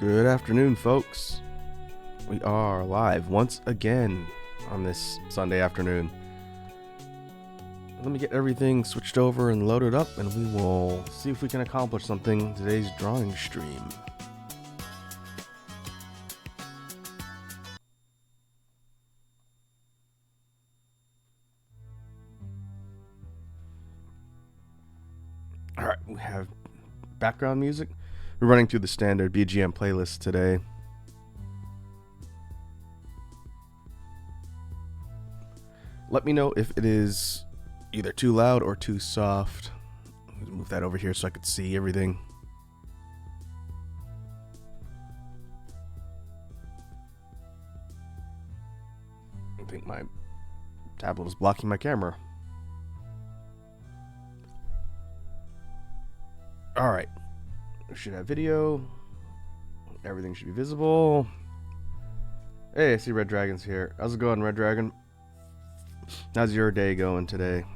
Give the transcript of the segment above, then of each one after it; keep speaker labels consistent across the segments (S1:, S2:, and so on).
S1: Good afternoon, folks. We are live once again on this Sunday afternoon. Let me get everything switched over and loaded up, and we will see if we can accomplish something in today's drawing stream. Alright, we have background music. We're running through the standard BGM playlist today. Let me know if it is either too loud or too soft. Move that over here so I could see everything. I think my tablet is blocking my camera. Alright. We should have video. Everything should be visible. Hey, I see Red Dragon's here. How's it going, Red Dragon? How's your day going today?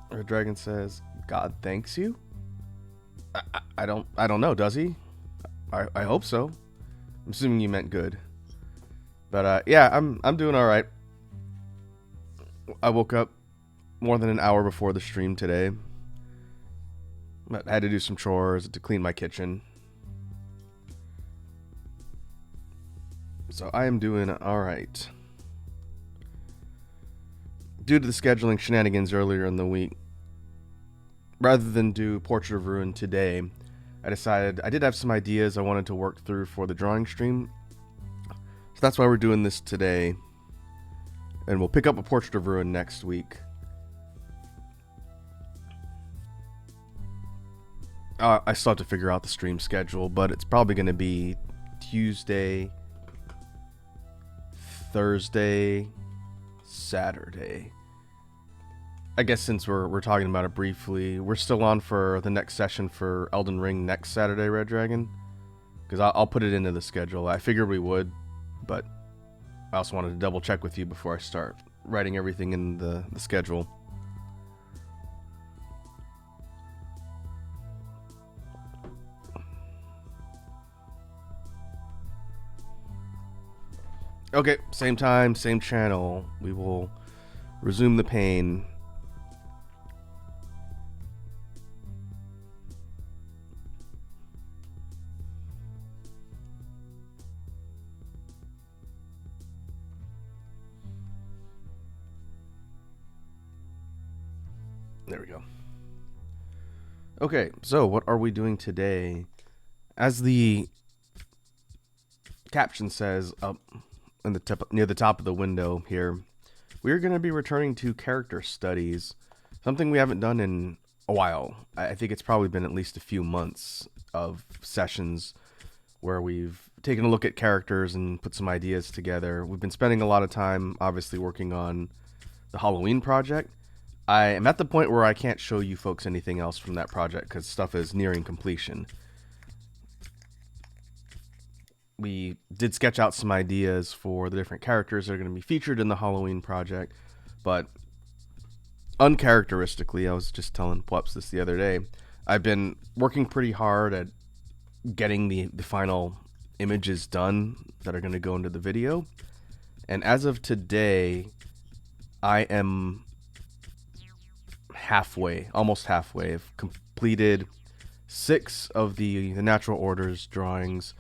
S1: Red Dragon says, God thanks you? I don't know, does he? I hope so. I'm assuming you meant good. But yeah, I'm doing all right. I woke up more than an hour before the stream today. But I had to do some chores to clean my kitchen. So I am doing all right. Due to the scheduling shenanigans earlier in the week, rather than do Portrait of Ruin today, I decided I did have some ideas I wanted to work through for the drawing stream. So that's why we're doing this today. And we'll pick up a Portrait of Ruin next week. I still have to figure out the stream schedule, but it's probably going to be Tuesday, Thursday, Saturday. I guess since we're talking about it briefly, we're still on for the next session for Elden Ring next Saturday, Red Dragon. Because I'll put it into the schedule. I figured we would, but I also wanted to double check with you before I start writing everything in the schedule. Okay, same time, same channel. We will resume the pain. There we go. Okay, so what are we doing today? As the caption says up in the near the top of the window here, we're going to be returning to character studies, something we haven't done in a while. I think it's probably been at least a few months of sessions where we've taken a look at characters and put some ideas together. We've been spending a lot of time, obviously, working on the Halloween project. I am at the point where I can't show you folks anything else from that project because stuff is nearing completion. We did sketch out some ideas for the different characters that are going to be featured in the Halloween project, but uncharacteristically, I was just telling Pweps this the other day, I've been working pretty hard at getting the final images done that are going to go into the video, and as of today, I am almost halfway. I've completed 6 of the natural orders drawings.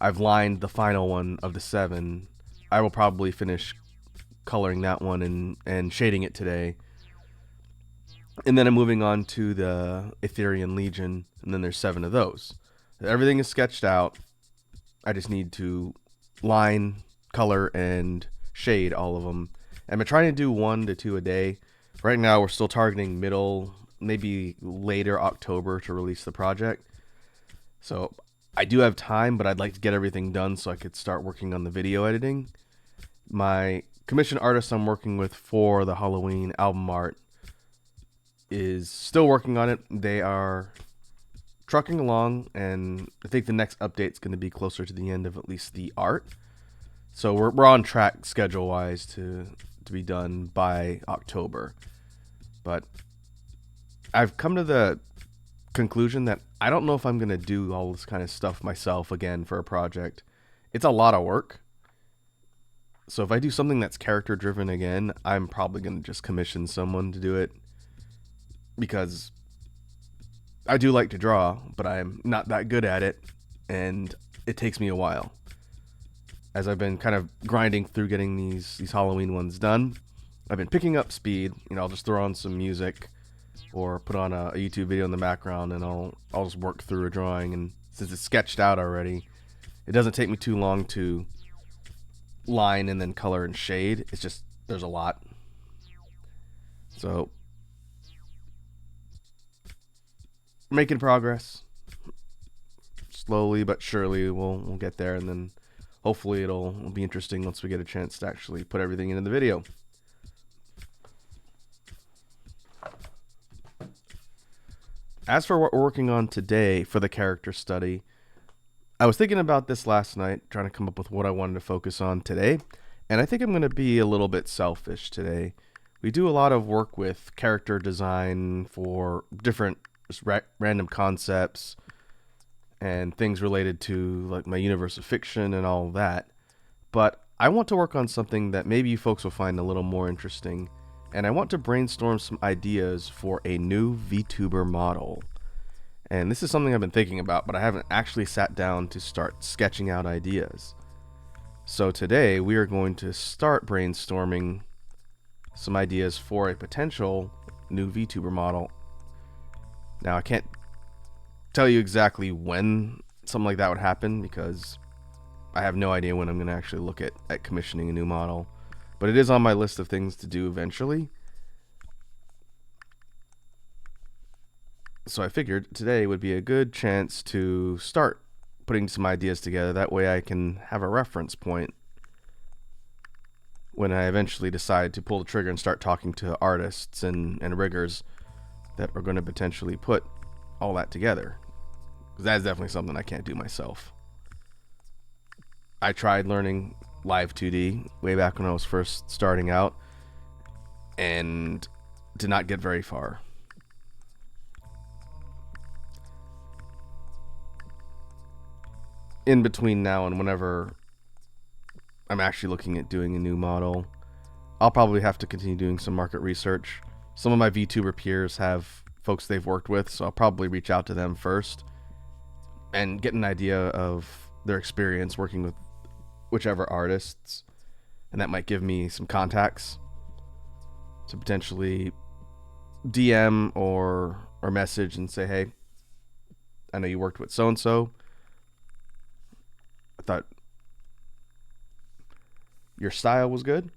S1: I've lined the final one of the 7. I will probably finish coloring that one and shading it today. And then I'm moving on to the Ethereal Legion, and then there's 7 of those. Everything is sketched out. I just need to line, color, and shade all of them. I'm trying to do 1 to 2 a day. Right now, we're still targeting middle, maybe later October to release the project. So I do have time, but I'd like to get everything done so I could start working on the video editing. My commission artist I'm working with for the Halloween album art is still working on it. They are trucking along, and I think the next update's going to be closer to the end of at least the art. So we're on track schedule-wise to be done by October. But I've come to the conclusion that I don't know if I'm going to do all this kind of stuff myself again for a project. It's a lot of work. So if I do something that's character driven again, I'm probably going to just commission someone to do it, because I do like to draw, but I'm not that good at it, and it takes me a while. As I've been kind of grinding through getting these Halloween ones done, I've been picking up speed. I'll just throw on some music or put on a YouTube video in the background, and I'll just work through a drawing. And since it's sketched out already, it doesn't take me too long to line and then color and shade. It's just, there's a lot. So making progress, slowly but surely we'll get there, and then hopefully it'll be interesting once we get a chance to actually put everything into the video. As for what we're working on today for the character study, I was thinking about this last night, trying to come up with what I wanted to focus on today, and I think I'm going to be a little bit selfish today. We do a lot of work with character design for different just random concepts and things related to like my universe of fiction and all that, but I want to work on something that maybe you folks will find a little more interesting, and I want to brainstorm some ideas for a new Vtuber model. And this is something I've been thinking about, but I haven't actually sat down to start sketching out ideas. So today we are going to start brainstorming some ideas for a potential new Vtuber model. Now, I can't tell you exactly when something like that would happen, because I have no idea when I'm going to actually look at commissioning a new model. But it is on my list of things to do eventually. So I figured today would be a good chance to start putting some ideas together. That way I can have a reference point when I eventually decide to pull the trigger and start talking to artists and riggers that are going to potentially put all that together. Because that is definitely something I can't do myself. I tried learning Live 2D way back when I was first starting out and did not get very far. In between now and whenever I'm actually looking at doing a new model, I'll probably have to continue doing some market research. Some of my VTuber peers have folks they've worked with, so I'll probably reach out to them first and get an idea of their experience working with whichever artists, and that might give me some contacts to potentially DM or message and say, hey, I know you worked with so-and-so. I thought your style was good,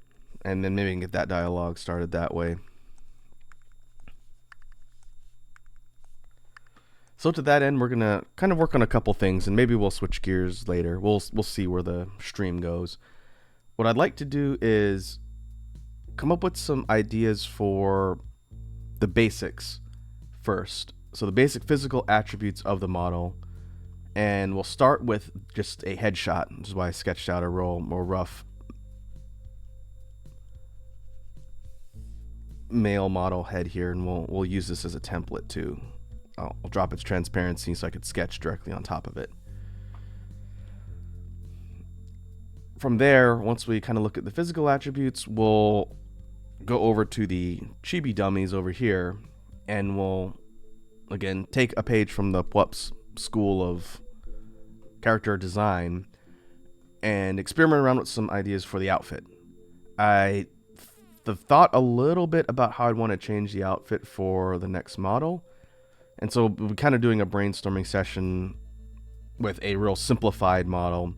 S1: and then maybe we can get that dialogue started that way. So to that end, we're gonna kind of work on a couple things, and maybe we'll switch gears later. We'll see where the stream goes. What I'd like to do is come up with some ideas for the basics first. So the basic physical attributes of the model, and we'll start with just a headshot, which is why I sketched out a real more rough male model head here, and we'll use this as a template too. I'll drop its transparency so I could sketch directly on top of it. From there, once we kind of look at the physical attributes, we'll go over to the chibi dummies over here, and we'll again take a page from the Pwup's school of character design and experiment around with some ideas for the outfit. I thought a little bit about how I'd want to change the outfit for the next model, and so we're kind of doing a brainstorming session with a real simplified model,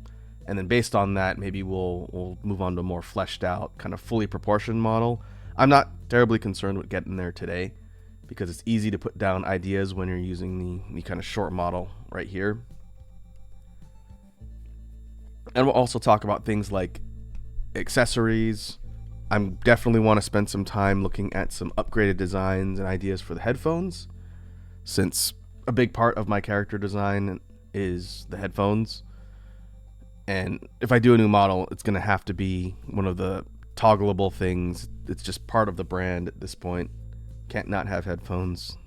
S1: and then based on that, maybe we'll move on to a more fleshed out, kind of fully proportioned model. I'm not terribly concerned with getting there today, because it's easy to put down ideas when you're using the kind of short model right here. And we'll also talk about things like accessories. I definitely want to spend some time looking at some upgraded designs and ideas for the headphones, since a big part of my character design is the headphones. And if I do a new model, it's going to have to be one of the toggleable things. It's just part of the brand at this point. Can't not have headphones.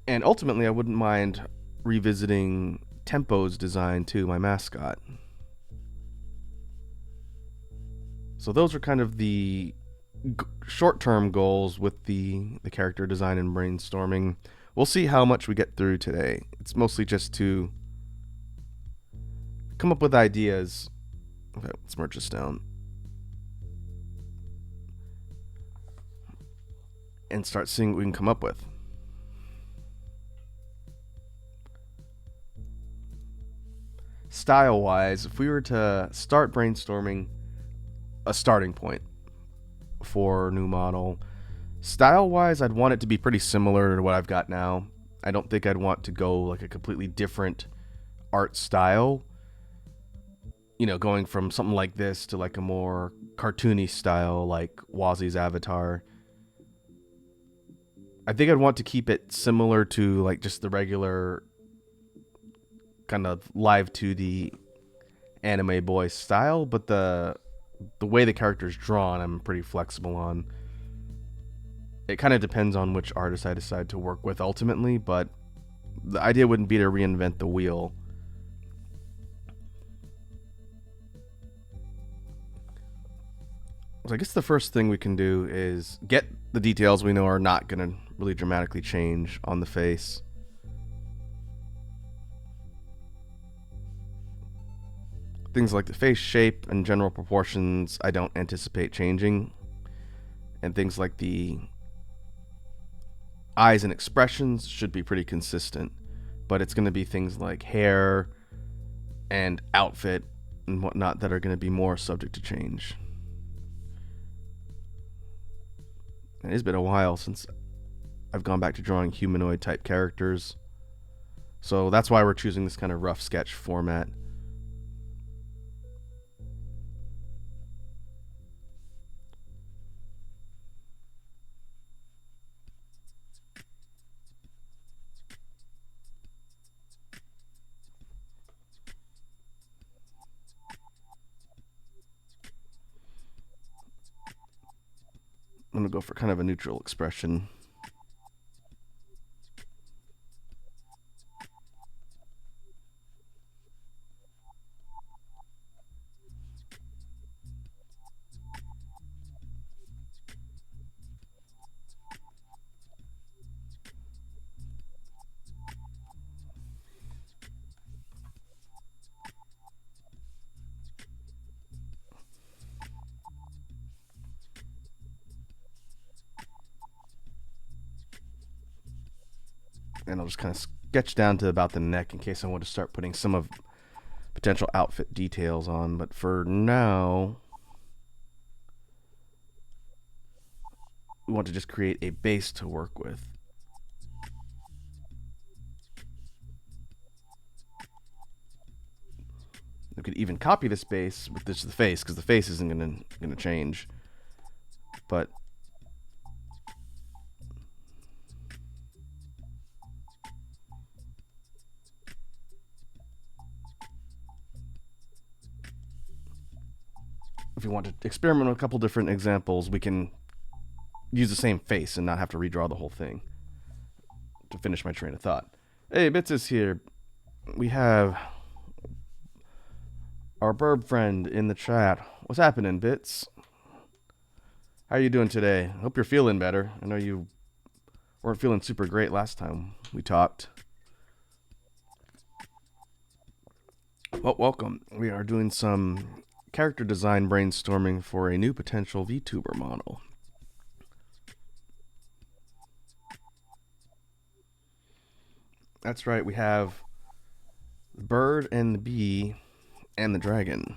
S1: And ultimately, I wouldn't mind revisiting Tempo's design too, my mascot. So those are kind of the short-term goals with the character design and brainstorming. We'll see how much we get through today. It's mostly just to come up with ideas. Okay, let's merge this down. And start seeing what we can come up with. Style-wise, if we were to start brainstorming a starting point for new model, style-wise, I'd want it to be pretty similar to what I've got now. I don't think I'd want to go like a completely different art style. You know, going from something like this to like a more cartoony style like Wazzy's avatar. I think I'd want to keep it similar to like just the regular kind of live 2D anime boy style, but the way the character's drawn, I'm pretty flexible on. It kind of depends on which artist I decide to work with ultimately, but the idea wouldn't be to reinvent the wheel. So I guess the first thing we can do is get the details we know are not going to really dramatically change on the face. Things like the face shape and general proportions I don't anticipate changing. And things like the eyes and expressions should be pretty consistent. But it's going to be things like hair and outfit and whatnot that are going to be more subject to change. It has been a while since I've gone back to drawing humanoid type characters. So that's why we're choosing this kind of rough sketch format. I'm going to go for kind of a neutral expression. And I'll just kind of sketch down to about the neck in case I want to start putting some of potential outfit details on. But for now, we want to just create a base to work with. We could even copy this base with this the face, because the face isn't going to change. But if we want to experiment with a couple different examples, we can use the same face and not have to redraw the whole thing. To finish my train of thought. Hey, Bits is here. We have our burb friend in the chat. What's happening, Bits? How are you doing today? I hope you're feeling better. I know you weren't feeling super great last time we talked. Well, welcome. We are doing some character design brainstorming for a new potential Vtuber model. That's right, we have the bird and the bee and the dragon.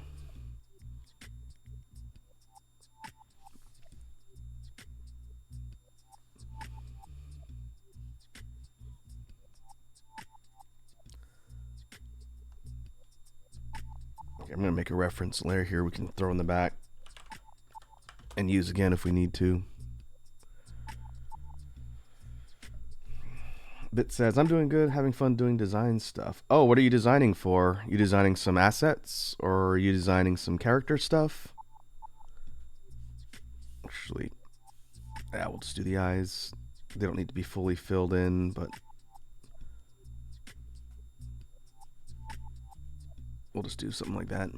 S1: Okay, I'm going to make a reference layer here we can throw in the back and use again if we need to. Bit says, I'm doing good, having fun doing design stuff. Oh, what are you designing for? You designing some assets or are you designing some character stuff? Actually, yeah, we'll just do the eyes. They don't need to be fully filled in, but we'll just do something like that.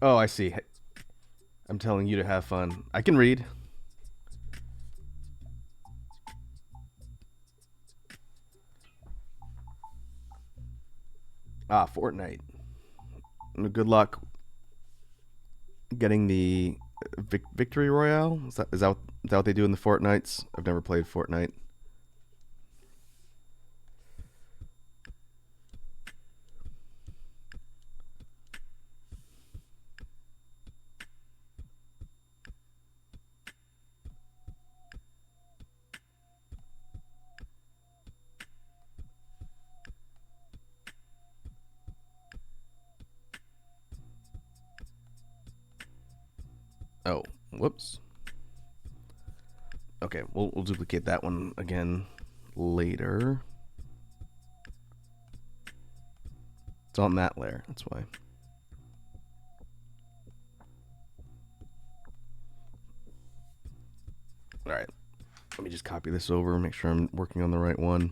S1: Oh, I see. I'm telling you to have fun. I can read. Ah, Fortnite. Good luck getting the Victory Royale. Is that what they do in the Fortnites? I've never played Fortnite. Oh, whoops. Okay, we'll duplicate that one again later. It's on that layer, that's why. Alright, let me just copy this over, make sure I'm working on the right one.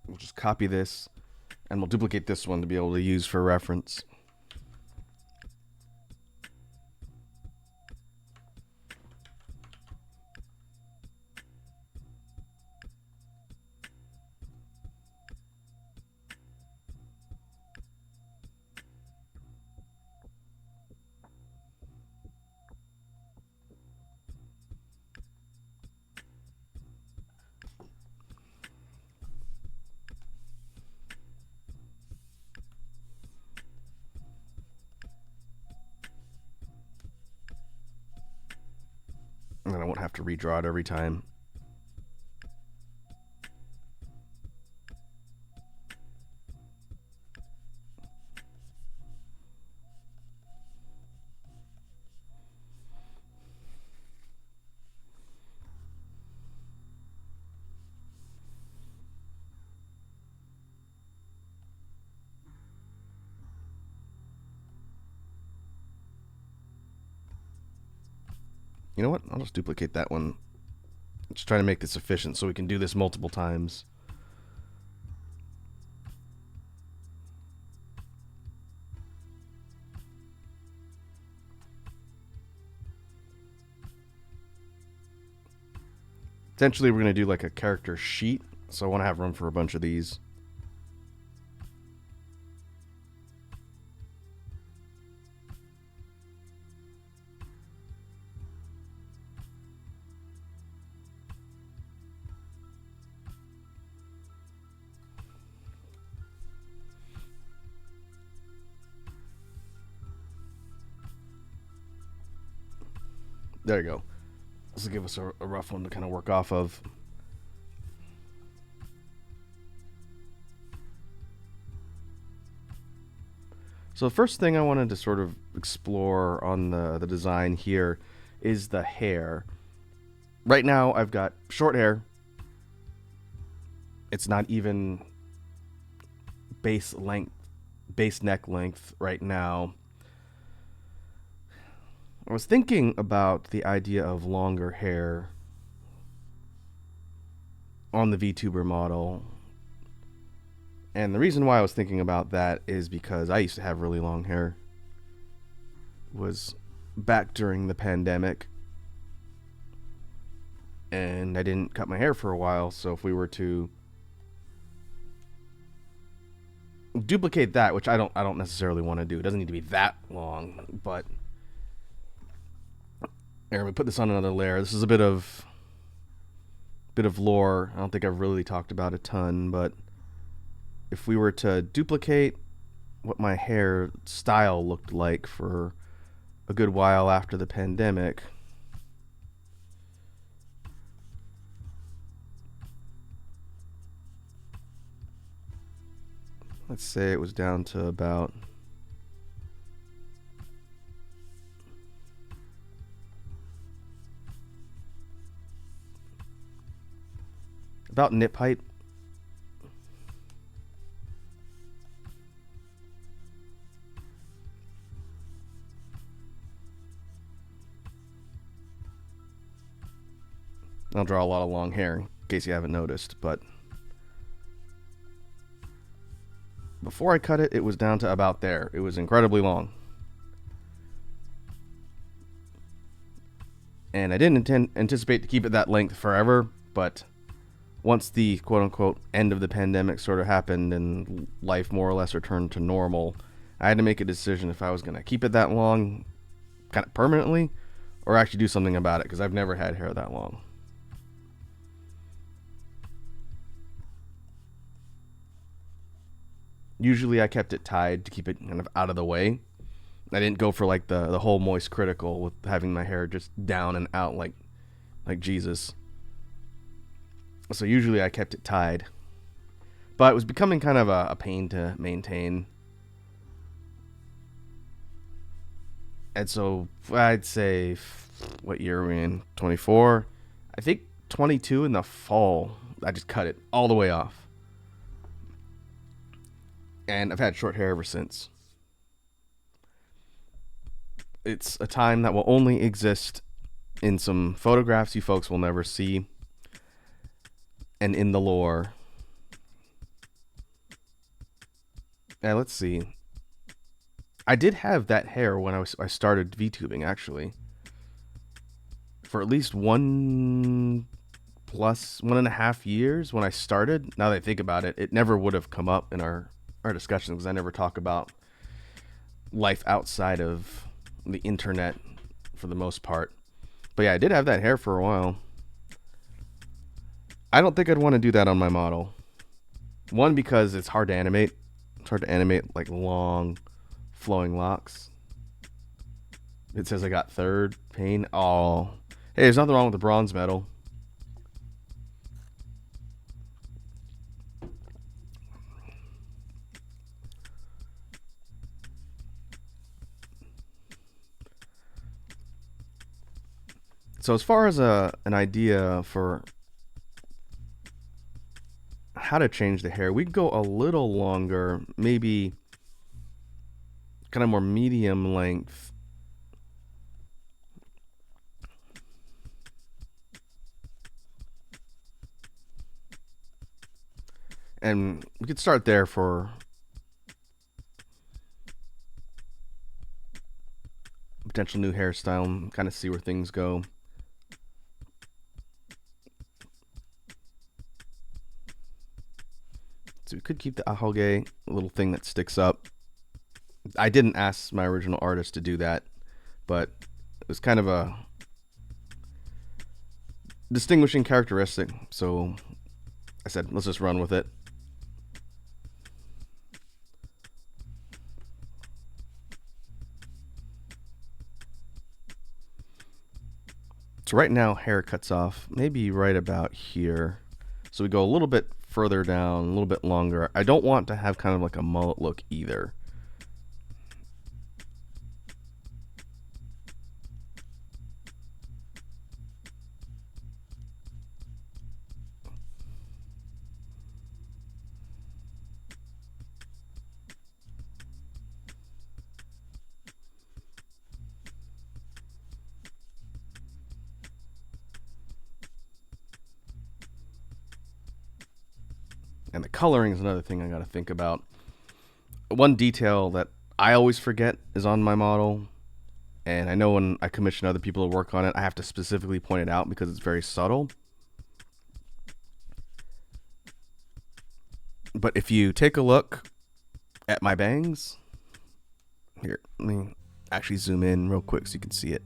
S1: We'll just copy this, and we'll duplicate this one to be able to use for reference. And then I won't have to redraw it every time. You know what? I'll just duplicate that one. Just trying to make this efficient so we can do this multiple times. Essentially, we're going to do like a character sheet, so I want to have room for a bunch of these. There you go. This will give us a rough one to kind of work off of. So the first thing I wanted to sort of explore on the design here is the hair. Right now I've got short hair. It's not even base neck length right now. I was thinking about the idea of longer hair on the Vtuber model. And the reason why I was thinking about that is because I used to have really long hair. It was back during the pandemic. and I didn't cut my hair for a while. So if we were to duplicate that, which I don't necessarily want to do, it doesn't need to be that long, but here, we put this on another layer. This is a bit of lore. I don't think I've really talked about a ton, but if we were to duplicate what my hair style looked like for a good while after the pandemic, let's say it was down to about nip height. I'll draw a lot of long hair in case you haven't noticed, but before I cut it, it was down to about there. It was incredibly long. And I didn't anticipate to keep it that length forever, but once the quote-unquote end of the pandemic sort of happened and life more or less returned to normal, I had to make a decision if I was going to keep it that long kind of permanently or actually do something about it, because I've never had hair that long. Usually I kept it tied to keep it kind of out of the way. I didn't go for like the whole moist critical with having my hair just down and out like Jesus. So usually I kept it tied. But it was becoming kind of a pain to maintain. And so I'd say, what year are we in? 24? I think 22 in the fall, I just cut it all the way off. And I've had short hair ever since. It's a time that will only exist in some photographs you folks will never see, and in the lore. Now let's see. I did have that hair when I started VTubing, actually. For at least 1.5 years when I started. Now that I think about it, it never would have come up in our discussions because I never talk about life outside of the internet for the most part. But yeah, I did have that hair for a while. I don't think I'd want to do that on my model. One, because it's hard to animate. It's hard to animate like long flowing locks. It says I got third pain. Oh, hey, there's nothing wrong with the bronze medal. So as far as an idea for how to change the hair, we can go a little longer, maybe kind of more medium length. And we could start there for a potential new hairstyle and kind of see where things go. So we could keep the ahoge, little thing that sticks up. I didn't ask my original artist to do that, but it was kind of a distinguishing characteristic. So I said, let's just run with it. So right now, hair cuts off maybe right about here. So we go a little bit further down, a little bit longer. I don't want to have kind of like a mullet look either. And the coloring is another thing I got to think about. One detail that I always forget is on my model, and I know when I commission other people to work on it, I have to specifically point it out because it's very subtle. But if you take a look at my bangs, here, let me actually zoom in real quick so you can see it.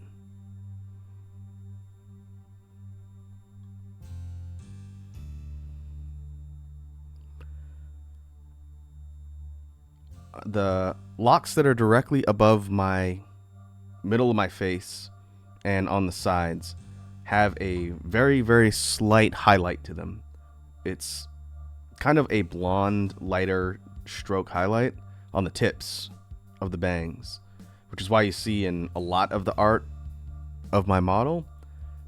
S1: The locks that are directly above my middle of my face and on the sides have a very, very slight highlight to them. It's kind of a blonde, lighter stroke highlight on the tips of the bangs, which is why you see in a lot of the art of my model,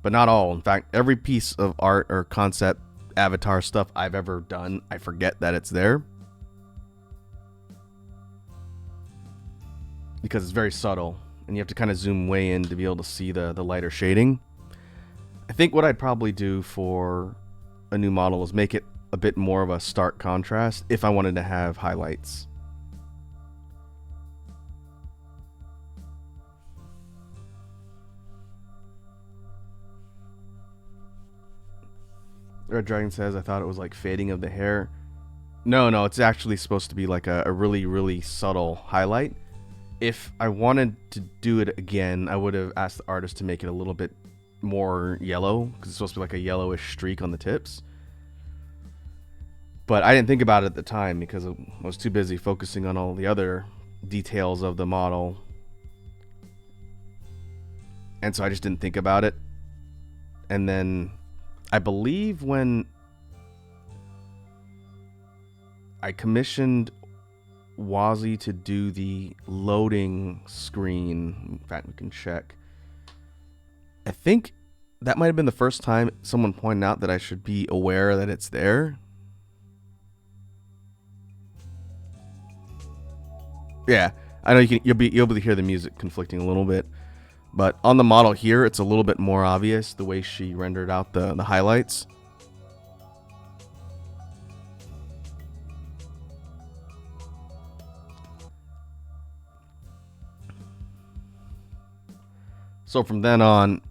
S1: but not all. In fact, every piece of art or concept avatar stuff I've ever done, I forget that it's there because it's very subtle and you have to kind of zoom way in to be able to see the lighter shading. I think what I'd probably do for a new model is make it a bit more of a stark contrast if I wanted to have highlights. Red Dragon says, I thought it was like fading of the hair. No, it's actually supposed to be like a really, really subtle highlight. If I wanted to do it again, I would have asked the artist to make it a little bit more yellow, because it's supposed to be like a yellowish streak on the tips. But I didn't think about it at the time because I was too busy focusing on all the other details of the model. And so I just didn't think about it. And then I believe when I commissioned Wazzy to do the loading screen, in fact, we can check. I think that might have been the first time someone pointed out that I should be aware that it's there. Yeah, I know you'll be able to hear the music conflicting a little bit, but on the model here, it's a little bit more obvious the way she rendered out the highlights. So from then on,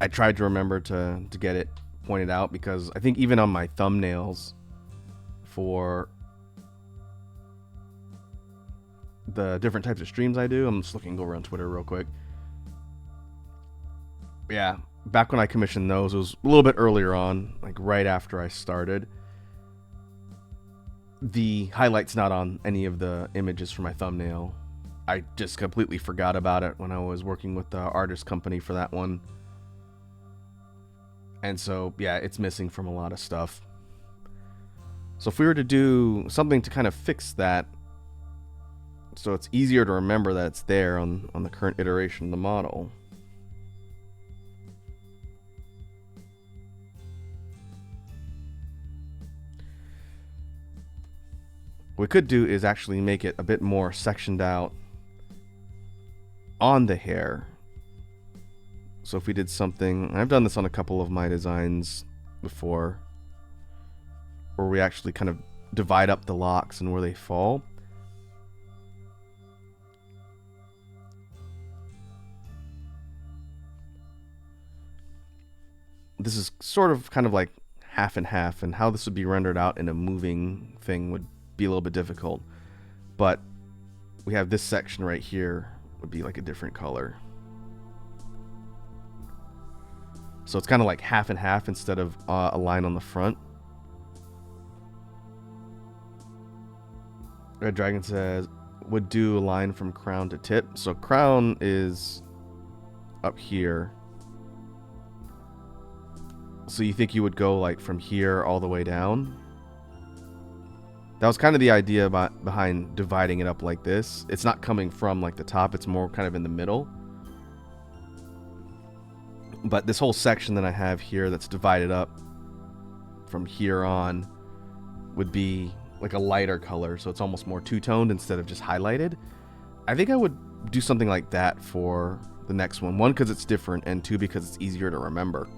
S1: I tried to remember to get it pointed out, because I think even on my thumbnails for the different types of streams I do, I'm just looking over on Twitter real quick. Yeah, back when I commissioned those, it was a little bit earlier on, like right after I started. The highlight's not on any of the images for my thumbnail. I just completely forgot about it when I was working with the artist company for that one. And so, yeah, it's missing from a lot of stuff. So if we were to do something to kind of fix that, so it's easier to remember that it's there on the current iteration of the model. What we could do is actually make it a bit more sectioned out on the hair. So if we did something, I've done this on a couple of my designs before, where we actually kind of divide up the locks and where they fall. This is sort of kind of like half and half, and how this would be rendered out in a moving thing would be a little bit difficult. But we have this section right here would be like a different color. So it's kind of like half and half instead of a line on the front. Red Dragon says, would do a line from crown to tip. So crown is up here. So you think you would go like from here all the way down? That was kind of the idea behind dividing it up like this. It's not coming from like the top, it's more kind of in the middle. But this whole section that I have here that's divided up from here on would be like a lighter color, so it's almost more two-toned instead of just highlighted. I think I would do something like that for the next one. One, because it's different, and two, because it's easier to remember.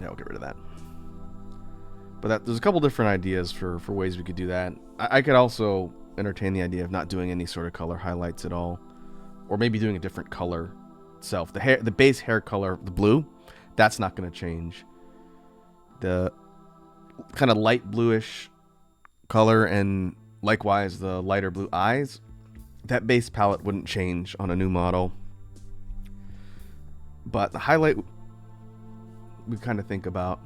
S1: Yeah, we'll get rid of that. But there's a couple different ideas for ways we could do that. I could also entertain the idea of not doing any sort of color highlights at all, or maybe doing a different color itself. The base hair color, the blue, that's not going to change. The kind of light bluish color, and likewise the lighter blue eyes, that base palette wouldn't change on a new model. But the highlight, we kind of think about.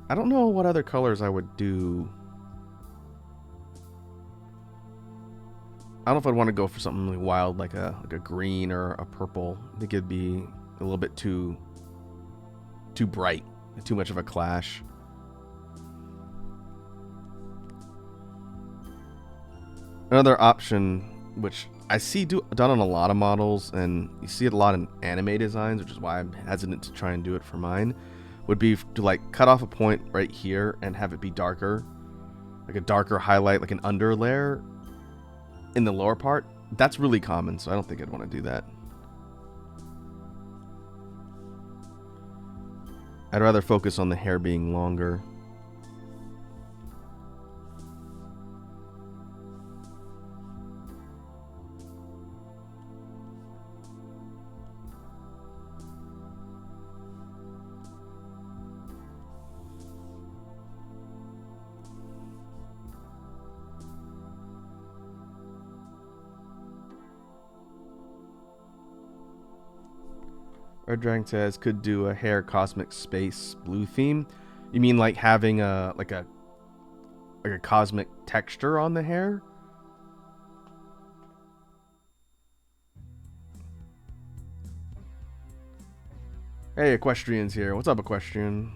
S1: I don't know what other colors I would do. I don't know if I'd want to go for something really wild, like a green or a purple. I think it'd be a little bit too bright, too much of a clash. Another option, which I see done on a lot of models, and you see it a lot in anime designs, which is why I'm hesitant to try and do it for mine, would be to like cut off a point right here and have it be darker, like a darker highlight, like an under layer in the lower part. That's really common, so I don't think I'd want to do that. I'd rather focus on the hair being longer. Red Dragon says could do a hair cosmic space blue theme. You mean like having a cosmic texture on the hair? Hey, Equestrian's here. What's up, Equestrian?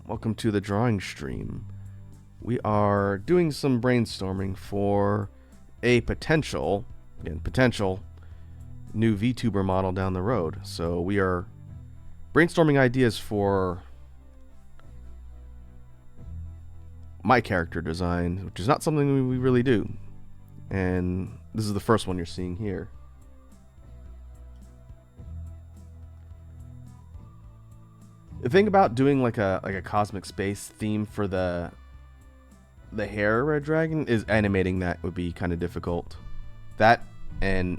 S1: Welcome to the drawing stream. We are doing some brainstorming for a potential new Vtuber model down the road. So we are brainstorming ideas for my character design, which is not something we really do. And this is the first one you're seeing here. The thing about doing like a cosmic space theme for the hair Red Dragon is animating that would be kind of difficult. That, and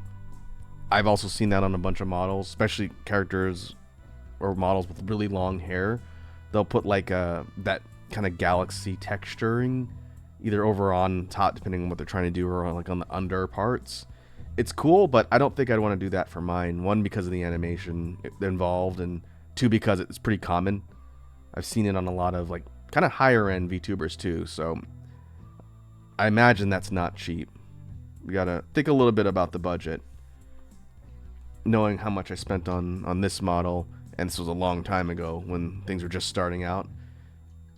S1: I've also seen that on a bunch of models, especially characters or models with really long hair. They'll put like that kind of galaxy texturing either over on top, depending on what they're trying to do, or like on the under parts. It's cool, but I don't think I'd want to do that for mine. One, because of the animation involved, and two, because it's pretty common. I've seen it on a lot of like kind of higher end VTubers too, so I imagine that's not cheap. We gotta think a little bit about the budget. Knowing how much I spent on this model, and this was a long time ago when things were just starting out,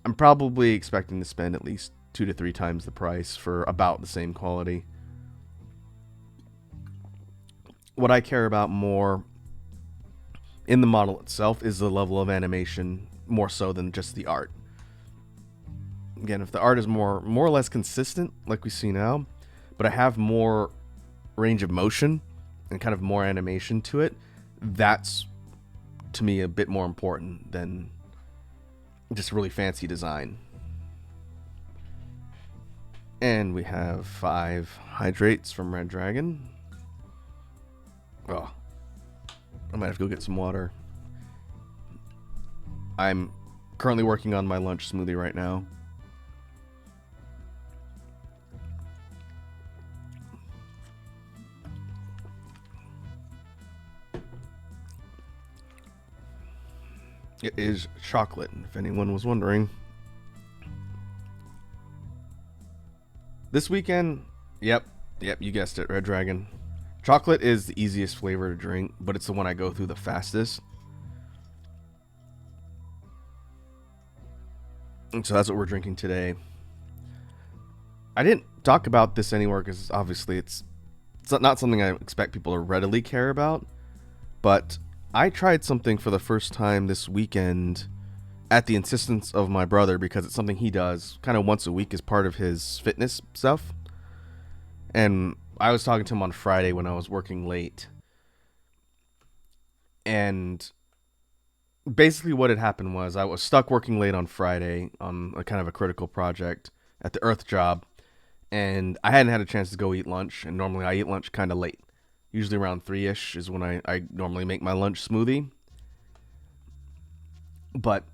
S1: I'm probably expecting to spend at least 2 to 3 times the price for about the same quality. What I care about more in the model itself is the level of animation, more so than just the art. Again, if the art is more or less consistent, like we see now, but I have more range of motion and kind of more animation to it, that's to me a bit more important than just really fancy design. And we have 5 hydrates from Red Dragon. Oh, I might have to go get some water. I'm currently working on my lunch smoothie right now. It is chocolate, if anyone was wondering. This weekend, yep, you guessed it, Red Dragon. Chocolate is the easiest flavor to drink, but it's the one I go through the fastest. And so that's what we're drinking today. I didn't talk about this anywhere because obviously it's not something I expect people to readily care about, but I tried something for the first time this weekend at the insistence of my brother, because it's something he does kind of once a week as part of his fitness stuff. And I was talking to him on Friday when I was working late, and basically what had happened was I was stuck working late on Friday on a kind of a critical project at the Earth job, and I hadn't had a chance to go eat lunch. And normally I eat lunch kind of late, usually around 3ish is when I normally make my lunch smoothie. But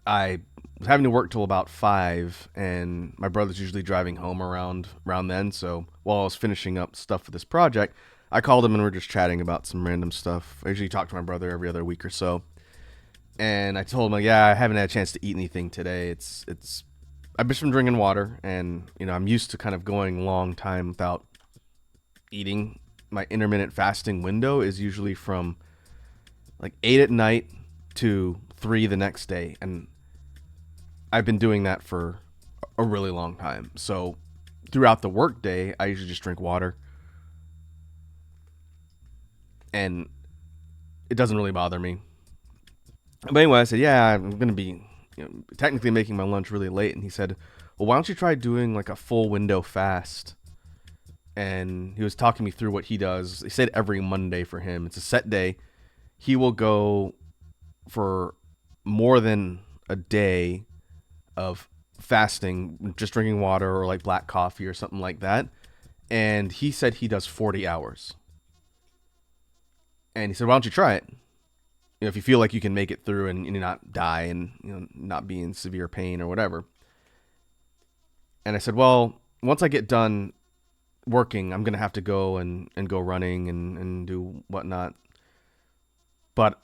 S1: I was having to work till about 5, and my brother's usually driving home around then. So while I was finishing up stuff for this project, I called him and we are just chatting about some random stuff. I usually talk to my brother every other week or so, and I told him, like, yeah, I haven't had a chance to eat anything today. It's I've just been drinking water, and I'm used to kind of going a long time without eating. My intermittent fasting window is usually from like 8 at night to 3 the next day, and I've been doing that for a really long time. So throughout the workday, I usually just drink water, and it doesn't really bother me. But anyway, I said, yeah, I'm going to be technically making my lunch really late. And he said, well, why don't you try doing like a full window fast? And he was talking me through what he does. He said every Monday for him, it's a set day. He will go for more than a day of fasting, just drinking water or like black coffee or something like that. And he said he does 40 hours. And he said, why don't you try it? If you feel like you can make it through and not die and not be in severe pain or whatever. And I said, well, once I get done working, I'm going to have to go and go running and do whatnot. But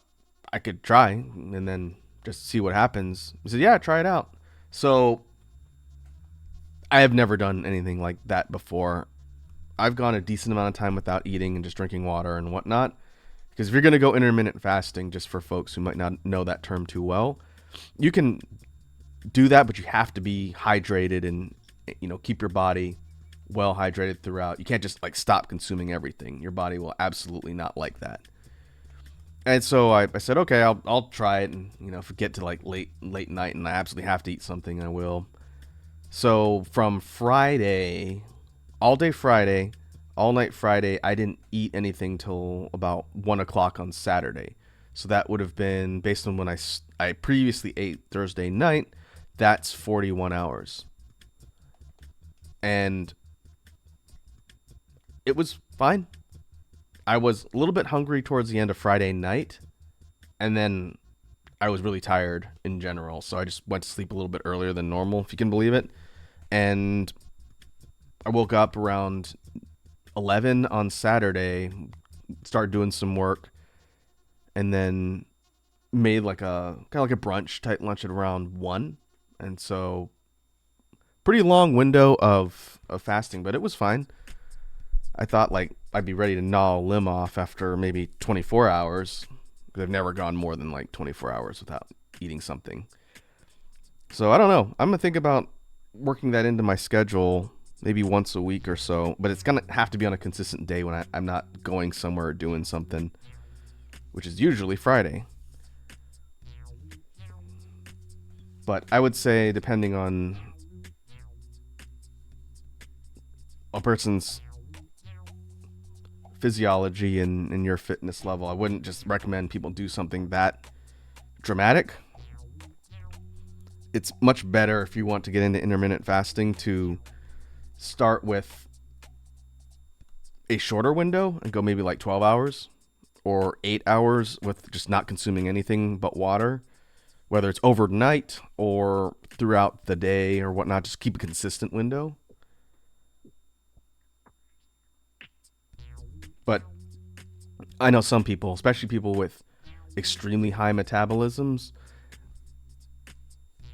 S1: I could try and then just see what happens. He said, yeah, try it out. So I have never done anything like that before. I've gone a decent amount of time without eating and just drinking water and whatnot. Because if you're going to go intermittent fasting, just for folks who might not know that term too well, you can do that, but you have to be hydrated and keep your body well hydrated throughout. You can't just like stop consuming everything. Your body will absolutely not like that. And so I said, okay, I'll try it, and if we get to like late night and I absolutely have to eat something, I will. So from Friday, all day Friday, all night Friday, I didn't eat anything till about 1 o'clock on Saturday. So that would have been, based on when I previously ate Thursday night, that's 41 hours. And it was fine. I was a little bit hungry towards the end of Friday night, and then I was really tired in general. So I just went to sleep a little bit earlier than normal, if you can believe it. And I woke up around 11 on Saturday, started doing some work, and then made like a kind of like a brunch type lunch at around 1. And so pretty long window of fasting, but it was fine. I thought like I'd be ready to gnaw a limb off after maybe 24 hours. I've never gone more than like 24 hours without eating something. So I don't know. I'm going to think about working that into my schedule maybe once a week or so, but it's going to have to be on a consistent day when I'm not going somewhere or doing something, which is usually Friday. But I would say, depending on a person's physiology and your fitness level, I wouldn't just recommend people do something that dramatic. It's much better if you want to get into intermittent fasting to start with a shorter window and go maybe like 12 hours or 8 hours with just not consuming anything but water, whether it's overnight or throughout the day or whatnot. Just keep a consistent window. But I know some people, especially people with extremely high metabolisms,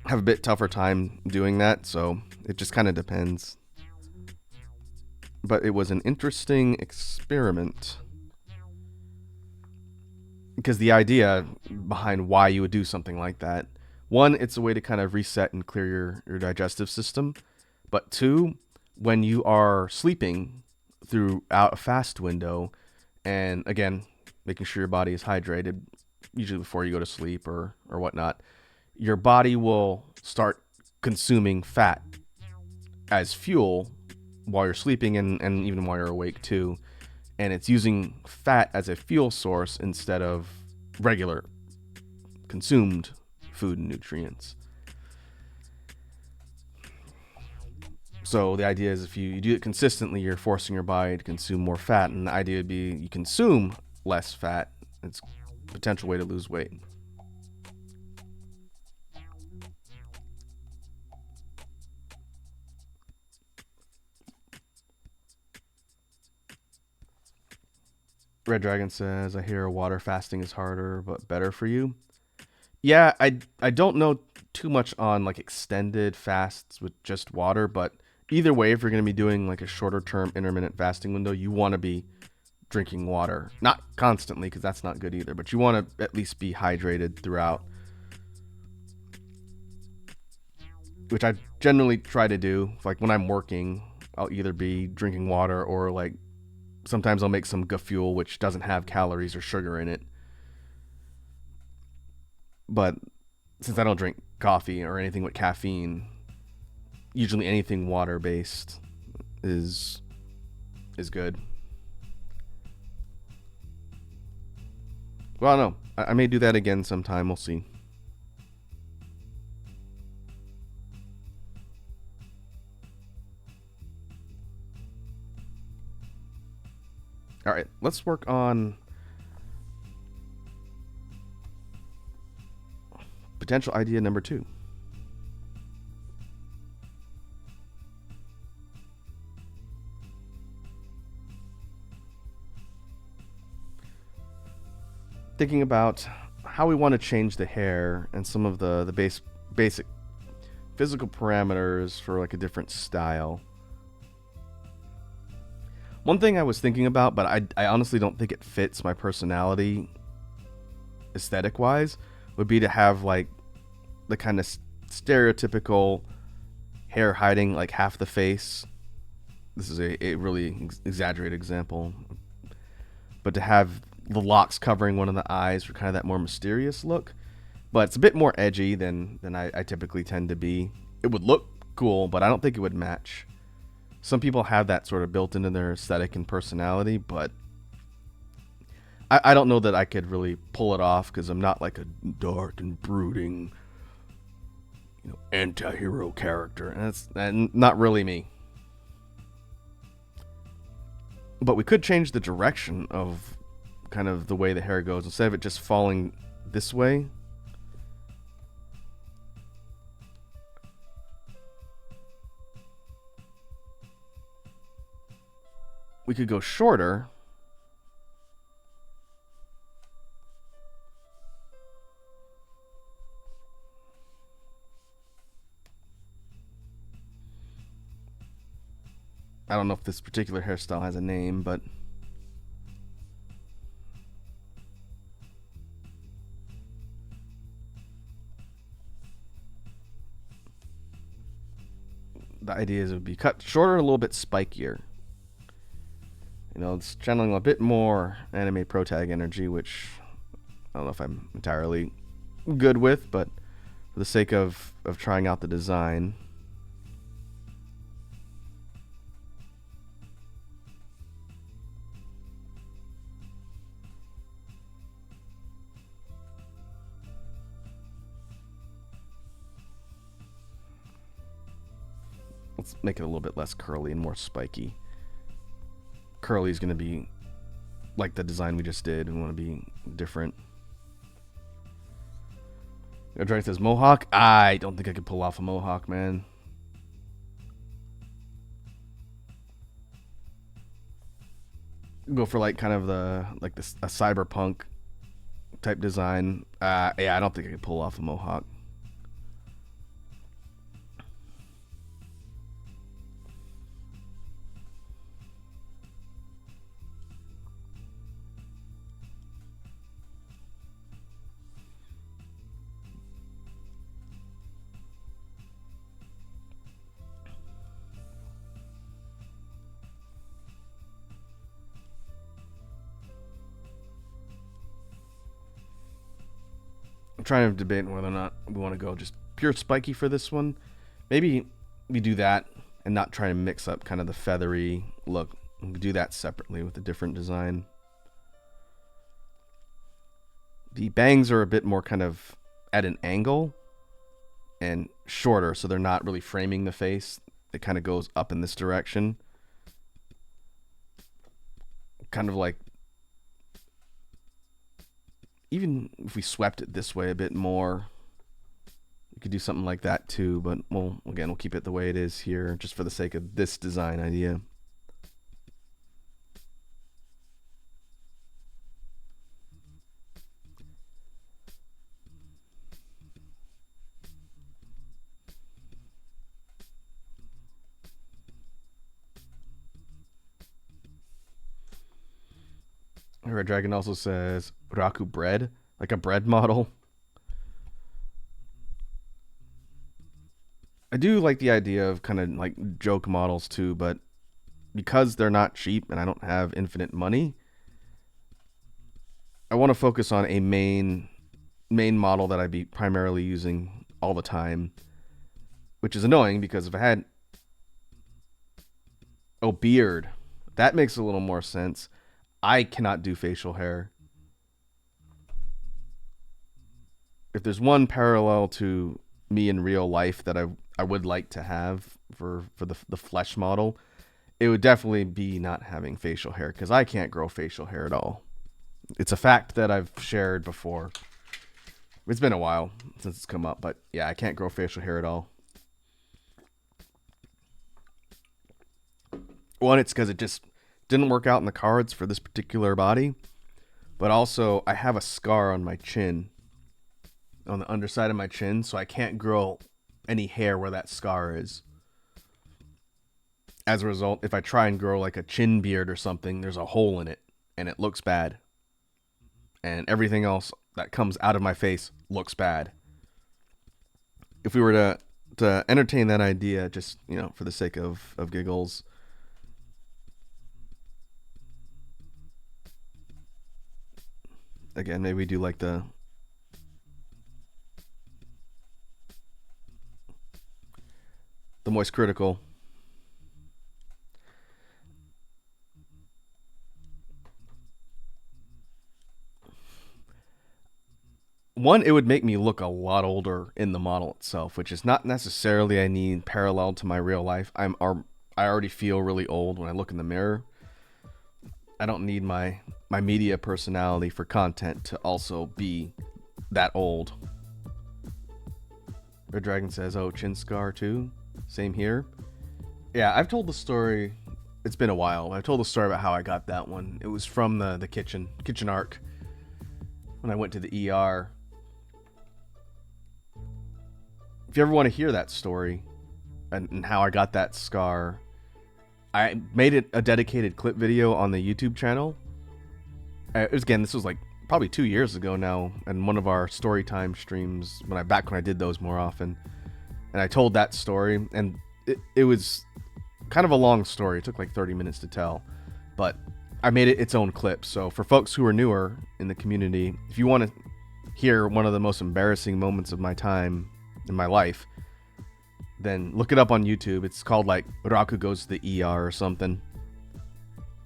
S1: have a bit tougher time doing that. So it just kind of depends. But it was an interesting experiment, because the idea behind why you would do something like that, one, it's a way to kind of reset and clear your digestive system. But two, when you are sleeping throughout a fast window, and again, making sure your body is hydrated, usually before you go to sleep or whatnot, your body will start consuming fat as fuel while you're sleeping and even while you're awake too. And it's using fat as a fuel source instead of regular consumed food and nutrients. So the idea is if you do it consistently, you're forcing your body to consume more fat, and the idea would be you consume less fat. It's a potential way to lose weight. Red Dragon says, I hear water fasting is harder but better for you. Yeah, I don't know too much on like extended fasts with just water, but either way, if you're going to be doing like a shorter term intermittent fasting window, you want to be drinking water. Not constantly, because that's not good either, but you want to at least be hydrated throughout. Which I generally try to do. Like when I'm working, I'll either be drinking water or like sometimes I'll make some fuel, which doesn't have calories or sugar in it. But since I don't drink coffee or anything with caffeine, usually anything water based is good. Well, no, I may do that again sometime. We'll see. All right, let's work on potential idea number 2. Thinking about how we want to change the hair and some of the basic physical parameters for like a different style. One thing I was thinking about, but I honestly don't think it fits my personality aesthetic wise, would be to have like the kind of stereotypical hair hiding like half the face. This is a really exaggerated example, but to have the locks covering one of the eyes for kind of that more mysterious look. But it's a bit more edgy than I typically tend to be. It would look cool, but I don't think it would match. Some people have that sort of built into their aesthetic and personality, but I don't know that I could really pull it off because I'm not like a dark and brooding, anti-hero character, and that's not really me. But we could change the direction of kind of the way the hair goes. Instead of it just falling this way, we could go shorter. I don't know if this particular hairstyle has a name, but the idea is it would be cut shorter, a little bit spikier. It's channeling a bit more anime protag energy, which I don't know if I'm entirely good with, but for the sake of trying out the design. Let's make it a little bit less curly and more spiky. Curly is going to be like the design we just did. We want to be different. Drake says mohawk. I don't think I could pull off a mohawk, man. Go for like kind of a cyberpunk type design. Yeah, I don't think I could pull off a mohawk. I'm trying to debate whether or not we want to go just pure spiky for this one. Maybe we do that and not try to mix up kind of the feathery look. We do that separately with a different design. The bangs are a bit more kind of at an angle and shorter, so they're not really framing the face. It kind of goes up in this direction. Kind of like, even if we swept it this way a bit more, you could do something like that too, but we'll keep it the way it is here just for the sake of this design idea. Red Dragon also says Raku bread, like a bread model. I do like the idea of kind of like joke models too, but because they're not cheap and I don't have infinite money, I want to focus on a main model that I'd be primarily using all the time, which is annoying because if I had beard, that makes a little more sense. I cannot do facial hair. If there's one parallel to me in real life that I would like to have for the flesh model, it would definitely be not having facial hair, because I can't grow facial hair at all. It's a fact that I've shared before. It's been a while since it's come up, but yeah, I can't grow facial hair at all. One, it's because it just didn't work out in the cards for this particular body, but also I have a scar on my chin, on the underside of my chin, so I can't grow any hair where that scar is. As a result, if I try and grow like a chin beard or something, there's a hole in it and it looks bad. And everything else that comes out of my face looks bad. If we were to entertain that idea, just, for the sake of giggles, again, maybe we do like the moist critical. One, it would make me look a lot older in the model itself, which is not necessarily I need parallel to my real life. I already feel really old when I look in the mirror. I don't need my media personality for content to also be that old. Red Dragon says, oh, chin scar too? Same here. Yeah, I've told the story. It's been a while. I've told the story about how I got that one. It was from the kitchen arc when I went to the ER. If you ever want to hear that story and how I got that scar, I made it a dedicated clip video on the YouTube channel. This was like probably 2 years ago now, and one of our story time streams when I did those more often, and I told that story, and it was kind of a long story. It took like 30 minutes to tell, but I made it its own clip. So for folks who are newer in the community, if you want to hear one of the most embarrassing moments of my time in my life, then look it up on YouTube. It's called like Raku Goes to the ER or something.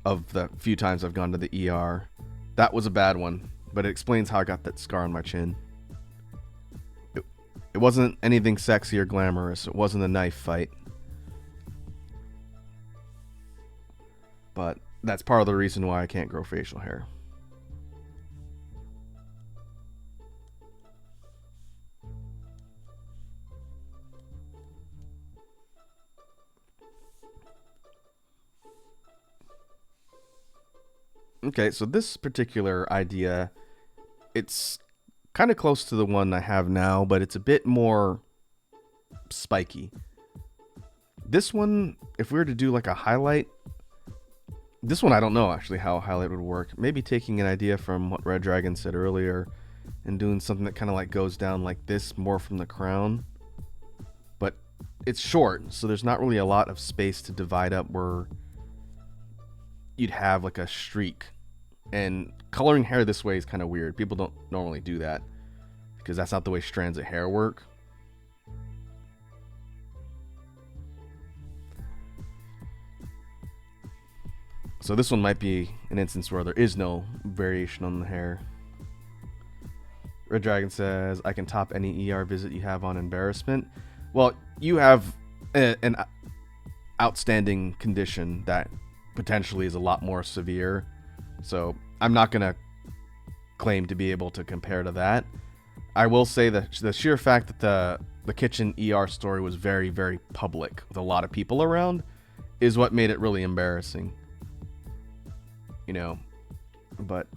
S1: Of the few times I've gone to the ER, that was a bad one, but it explains how I got that scar on my chin. It wasn't anything sexy or glamorous. It wasn't a knife fight. But that's part of the reason why I can't grow facial hair. Okay, so this particular idea, it's kind of close to the one I have now, but it's a bit more spiky. This one, if we were to do like a highlight, this one I don't know actually how a highlight would work. Maybe taking an idea from what Red Dragon said earlier and doing something that kind of like goes down like this, more from the crown. But it's short, so there's not really a lot of space to divide up where you'd have like a streak. And coloring hair this way is kind of weird. People don't normally do that because that's not the way strands of hair work. So this one might be an instance where there is no variation on the hair. Red Dragon says, I can top any ER visit you have on embarrassment. Well, you have an outstanding condition that potentially is a lot more severe. So I'm not going to claim to be able to compare to that. I will say that the sheer fact that the kitchen ER story was very, very public with a lot of people around is what made it really embarrassing. You know, but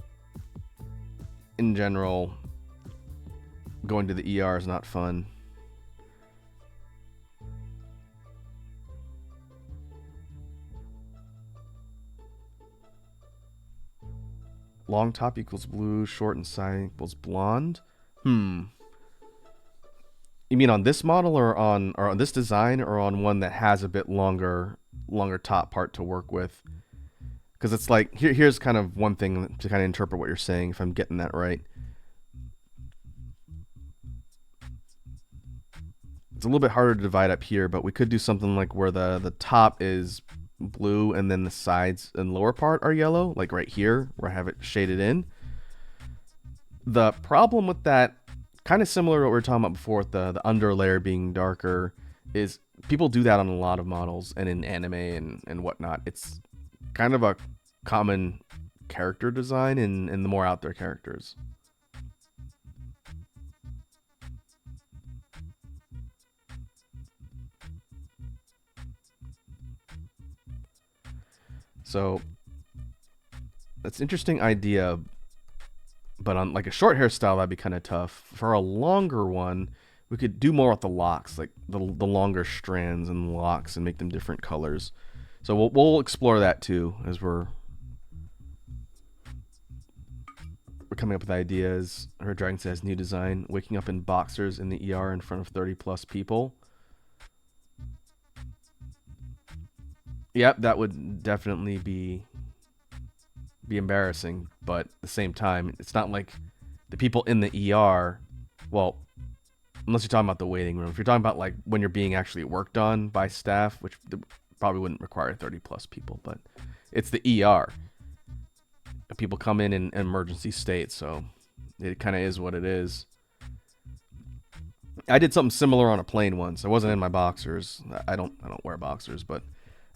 S1: in general, going to the ER is not fun. Long top equals blue, short and side equals blonde. You mean on this model or on this design or on one that has a bit longer top part to work with? Because it's like here's kind of one thing to kind of interpret what you're saying, if I'm getting that right. It's a little bit harder to divide up here, but we could do something like where the top is blue and then the sides and lower part are yellow, like right here where I have it shaded in. The problem with that, kind of similar to what we were talking about before with the under layer being darker, is people do that on a lot of models and in anime and whatnot. It's kind of a common character design in the more out there characters. So that's an interesting idea, but on like a short hairstyle that'd be kind of tough. For a longer one, we could do more with the locks, like the longer strands and locks, and make them different colors. So we'll explore that too as we're coming up with ideas. Her Dragon says new design: waking up in boxers in the ER in front of 30 plus people. Yep, that would definitely be embarrassing, but at the same time, it's not like the people in the ER, well, unless you're talking about the waiting room. If you're talking about like when you're being actually worked on by staff, which probably wouldn't require 30 plus people, but it's the ER. People come in emergency state, so it kind of is what it is. I did something similar on a plane once. I wasn't in my boxers. I don't wear boxers, but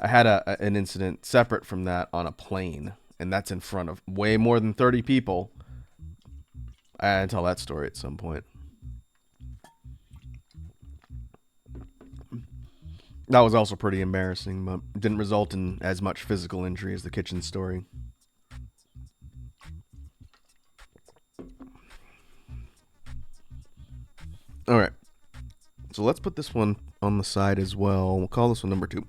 S1: I had an incident separate from that on a plane, and that's in front of way more than 30 people. I tell that story at some point. That was also pretty embarrassing, but didn't result in as much physical injury as the kitchen story. All right. So let's put this one on the side as well. We'll call this one number 2.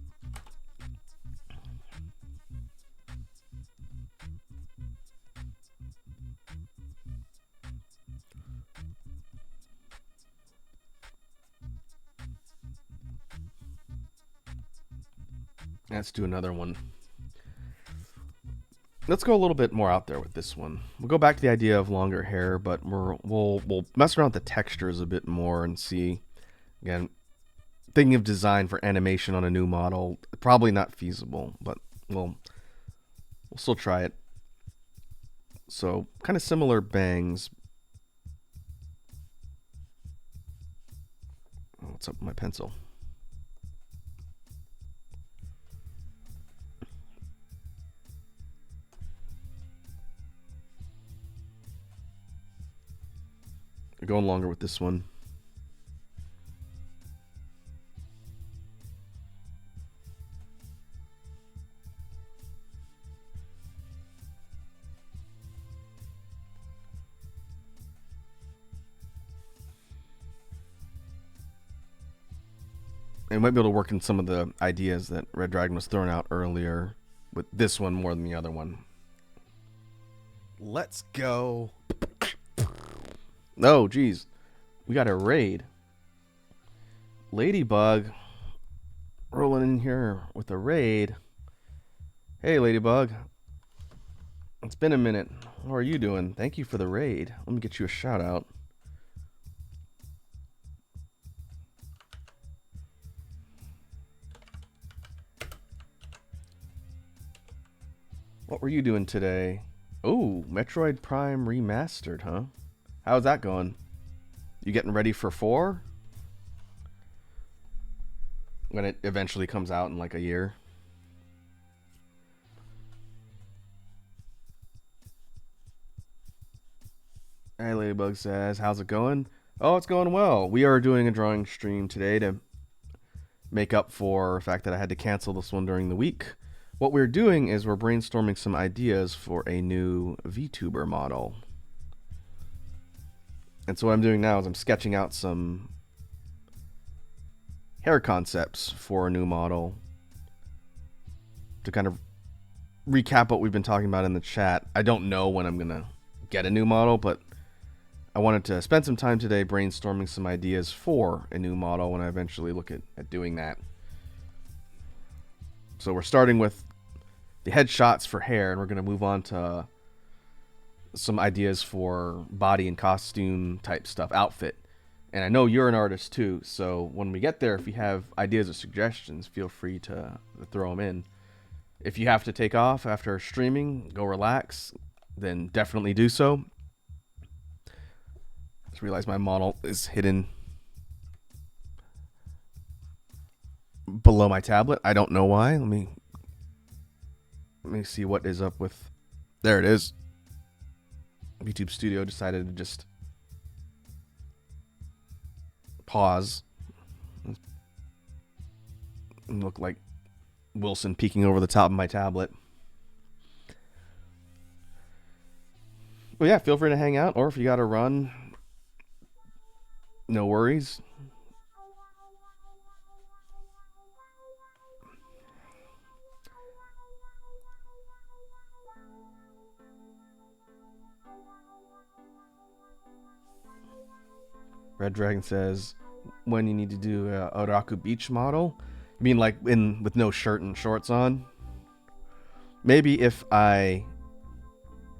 S1: Let's do another one. Let's go a little bit more out there with this one. We'll go back to the idea of longer hair, but we'll mess around with the textures a bit more and see. Again, thinking of design for animation on a new model, probably not feasible, but we'll still try it. So kind of similar bangs. Oh, what's up with my pencil? Going longer with this one. And might be able to work in some of the ideas that Red Dragon was throwing out earlier with this one more than the other one. Let's go. Oh, geez. We got a raid. Ladybug rolling in here with a raid. Hey, Ladybug. It's been a minute. How are you doing? Thank you for the raid. Let me get you a shout out. What were you doing today? Oh, Metroid Prime Remastered, huh? How's that going? You getting ready for 4? When it eventually comes out in like a year? Hey, Ladybug says, how's it going? Oh, it's going well. We are doing a drawing stream today to make up for the fact that I had to cancel this one during the week. What we're doing is we're brainstorming some ideas for a new Vtuber model. And so what I'm doing now is I'm sketching out some hair concepts for a new model to kind of recap what we've been talking about in the chat. I don't know when I'm going to get a new model, but I wanted to spend some time today brainstorming some ideas for a new model when I eventually look at doing that. So we're starting with the headshots for hair, and we're going to move on to some ideas for body and costume type stuff, outfit. And I know you're an artist too, so when we get there, if you have ideas or suggestions, feel free to throw them in. If you have to take off after streaming, go relax, then definitely do so. Just realized my model is hidden below my tablet. I don't know why. Let me see what is up with. There it is. YouTube Studio decided to just pause and look like Wilson peeking over the top of my tablet. Well, yeah, feel free to hang out, or if you got to run, no worries. Red Dragon says, when you need to do a Oraku Beach model? You mean like with no shirt and shorts on? Maybe if I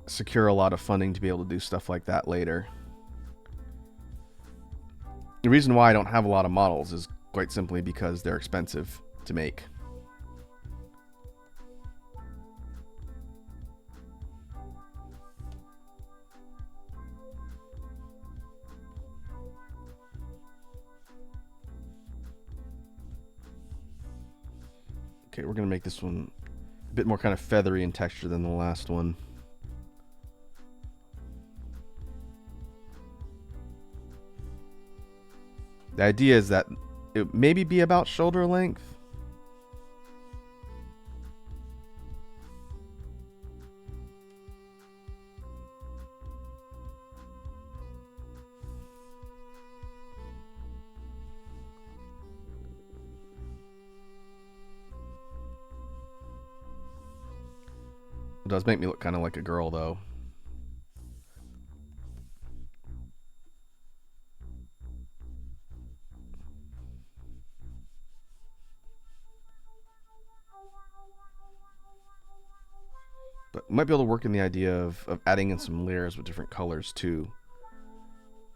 S1: secure a lot of funding to be able to do stuff like that later. The reason why I don't have a lot of models is quite simply because they're expensive to make. Okay, we're going to make this one a bit more kind of feathery in texture than the last one. The idea is that it maybe be about shoulder length. It does make me look kind of like a girl, though. But might be able to work in the idea of adding in some layers with different colors, too.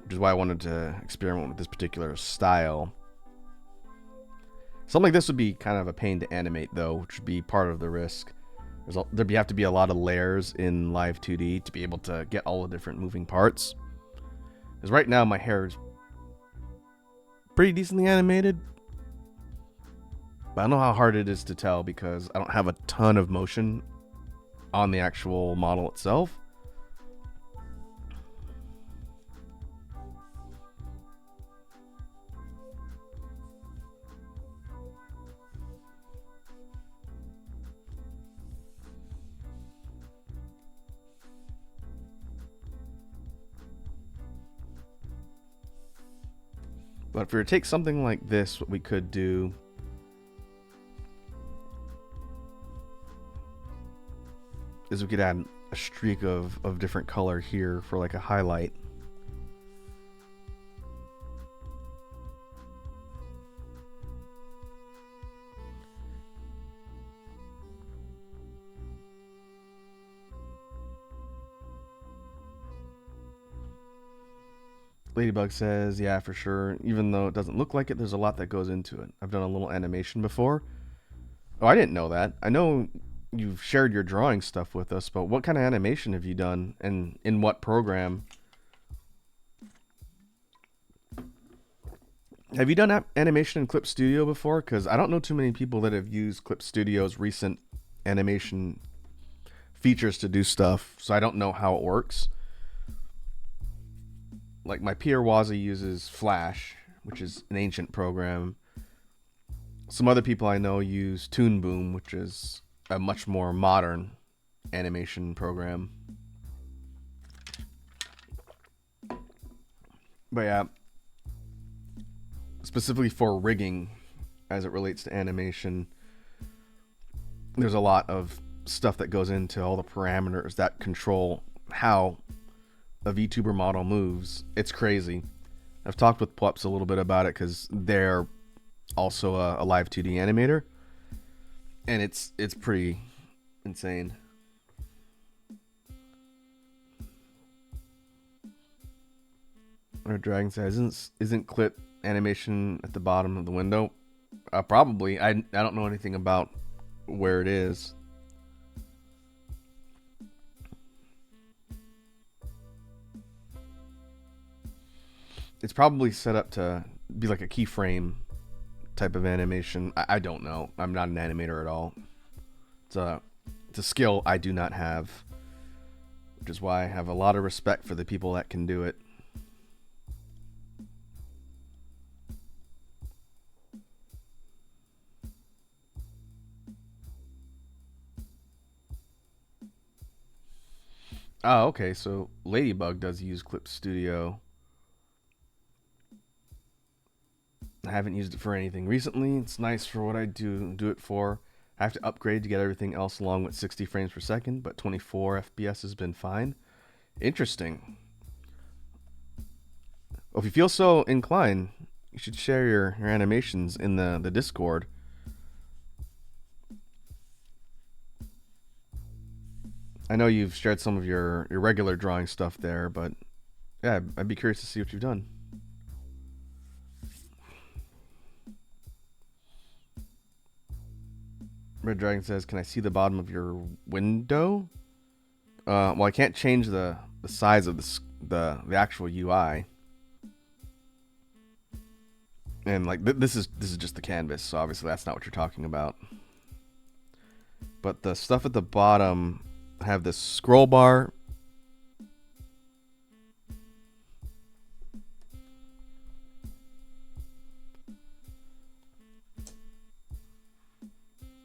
S1: Which is why I wanted to experiment with this particular style. Something like this would be kind of a pain to animate, though, which would be part of the risk. There'd have to be a lot of layers in Live 2D to be able to get all the different moving parts. Because right now my hair is pretty decently animated. But I don't know how hard it is to tell because I don't have a ton of motion on the actual model itself. But if we were to take something like this, what we could do is we could add a streak of different color here for like a highlight. Ladybug says, yeah, for sure. Even though it doesn't look like it, there's a lot that goes into it. I've done a little animation before. Oh, I didn't know that. I know you've shared your drawing stuff with us, but what kind of animation have you done and in what program? Have you done animation in Clip Studio before? Because I don't know too many people that have used Clip Studio's recent animation features to do stuff, so I don't know how it works. Like my peer Wazi uses Flash, which is an ancient program. Some other people I know use Toon Boom, which is a much more modern animation program. But yeah, specifically for rigging as it relates to animation, there's a lot of stuff that goes into all the parameters that control how a VTuber model moves. It's crazy. I've talked with Pups a little bit about it because they're also a live 2D animator, and it's pretty insane. Our Dragon says, isn't clip animation at the bottom of the window? Probably. I don't know anything about where it is. It's probably set up to be like a keyframe type of animation. I don't know. I'm not an animator at all. It's a skill I do not have, which is why I have a lot of respect for the people that can do it. Oh, okay. So Ladybug does use Clip Studio. I haven't used it for anything recently. It's nice for what I do it for. I have to upgrade to get everything else along with 60 frames per second, but 24 FPS has been fine. Interesting. Well, if you feel so inclined, you should share your animations in the Discord. I know you've shared some of your regular drawing stuff there, but yeah, I'd be curious to see what you've done. Red Dragon says, "Can I see the bottom of your window?" Well, I can't change the size of the actual UI, and like this is just the canvas, so obviously that's not what you're talking about. But the stuff at the bottom have this scroll bar.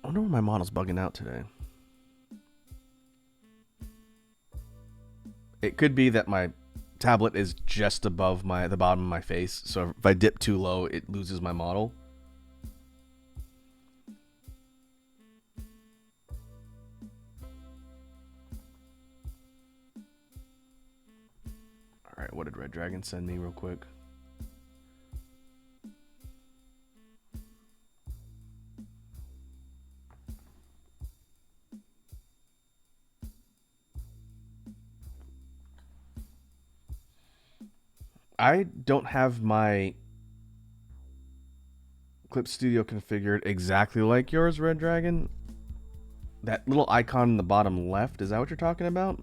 S1: I wonder where my model's bugging out today. It could be that my tablet is just above the bottom of my face, so if I dip too low, it loses my model. Alright, what did Red Dragon send me real quick? I don't have my Clip Studio configured exactly like yours, Red Dragon. That little icon in the bottom left, is that what you're talking about?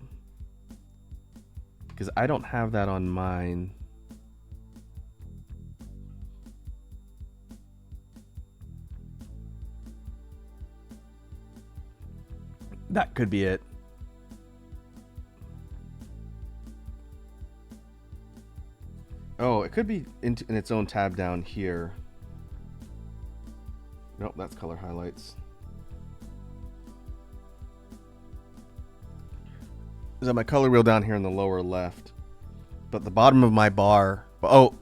S1: Because I don't have that on mine. That could be it. Oh, it could be in its own tab down here. Nope, that's color highlights. Is that my color wheel down here in the lower left? But the bottom of my bar. Oh,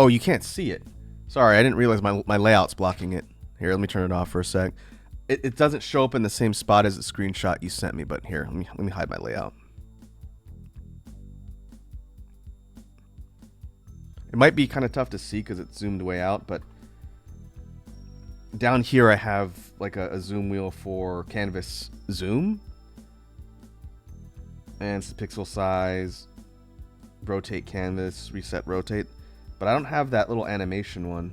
S1: you can't see it. Sorry, I didn't realize my layout's blocking it. Here, let me turn it off for a sec. It doesn't show up in the same spot as the screenshot you sent me, but here, let me hide my layout. It might be kind of tough to see because it's zoomed way out, but down here I have like a zoom wheel for canvas zoom. And it's pixel size, rotate canvas, reset rotate. But I don't have that little animation one.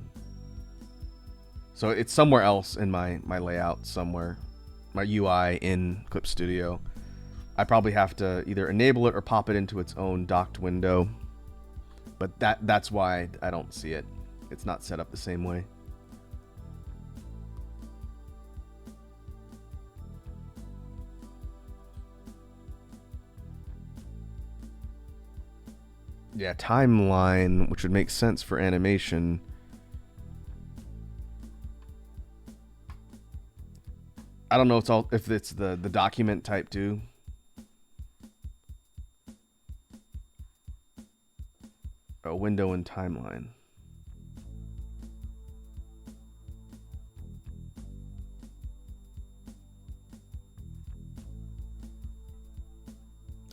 S1: So it's somewhere else in my layout somewhere. My UI in Clip Studio. I probably have to either enable it or pop it into its own docked window. But that's why I don't see it. it's not set up the same way. Yeah, timeline, which would make sense for animation. I don't know if it's the document type too. A window and timeline.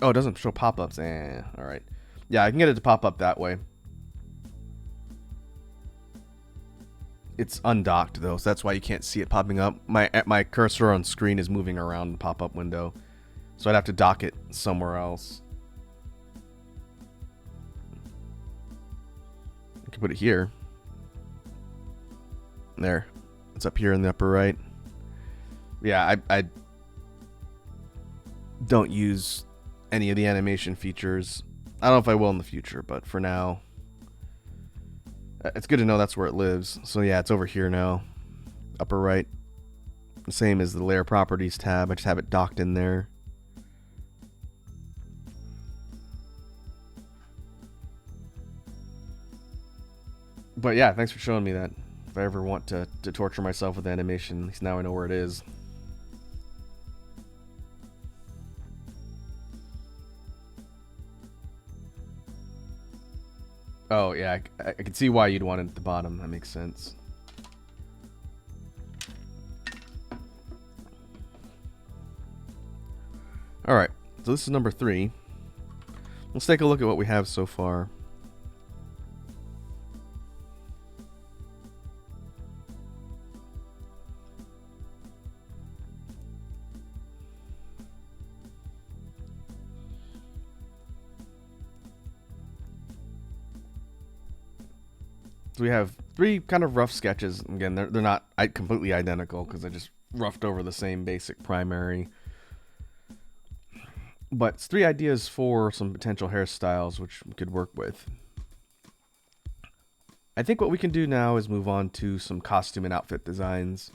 S1: Oh, it doesn't show pop-ups. All right. Yeah, I can get it to pop up that way. It's undocked though, so that's why you can't see it popping up. My cursor on screen is moving around the pop-up window, so I'd have to dock it somewhere else. I can put it here. There. It's up here in the upper right. Yeah, I don't use any of the animation features. I don't know if I will in the future, but for now, it's good to know that's where it lives. So yeah, it's over here now. Upper right. Same as the layer properties tab. I just have it docked in there. But yeah, thanks for showing me that. If I ever want to torture myself with animation, at least now I know where it is. Oh, yeah, I can see why you'd want it at the bottom. That makes sense. Alright, so this is number 3. Let's take a look at what we have so far. So we have 3 kind of rough sketches. Again, they're not completely identical because I just roughed over the same basic primary. But it's 3 ideas for some potential hairstyles which we could work with. I think what we can do now is move on to some costume and outfit designs.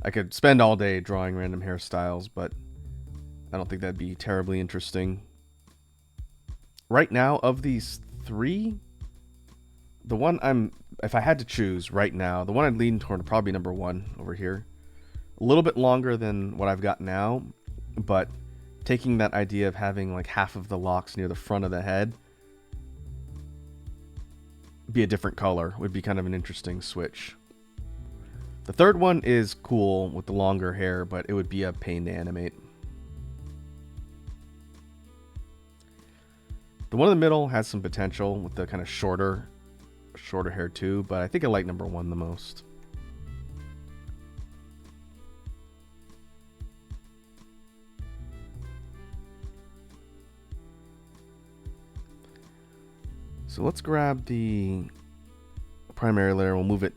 S1: I could spend all day drawing random hairstyles, but I don't think that'd be terribly interesting. Right now, of these 3, the one if I had to choose right now, the one I'd lean toward would probably be number 1 over here. A little bit longer than what I've got now, but taking that idea of having like half of the locks near the front of the head be a different color would be kind of an interesting switch. The third one is cool with the longer hair, but it would be a pain to animate. The one in the middle has some potential with the kind of shorter hair too, but I think I like number 1 the most. So let's grab the primary layer. We'll move it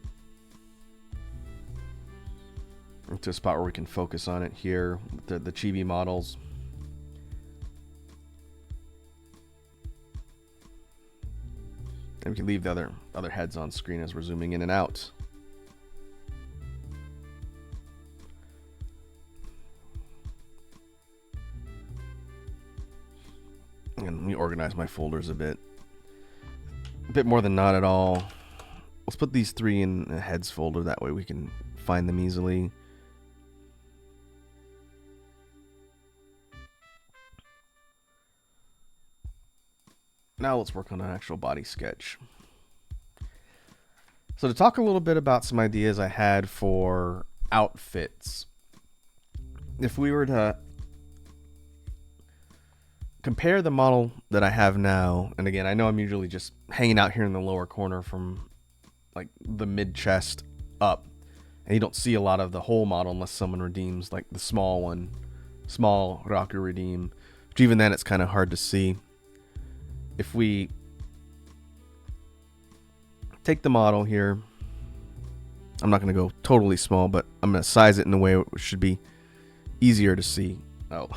S1: into a spot where we can focus on it here with the chibi models. And we can leave the other heads on screen as we're zooming in and out. And let me organize my folders a bit. A bit more than not at all. Let's put these 3 in a heads folder. That way we can find them easily. Now let's work on an actual body sketch. So to talk a little bit about some ideas I had for outfits. If we were to compare the model that I have now, and again, I know I'm usually just hanging out here in the lower corner from like the mid chest up, and you don't see a lot of the whole model unless someone redeems like the small one, small Raku redeem, which even then it's kind of hard to see. If we take the model here, I'm not going to go totally small, but I'm going to size it in a way it should be easier to see. Oh,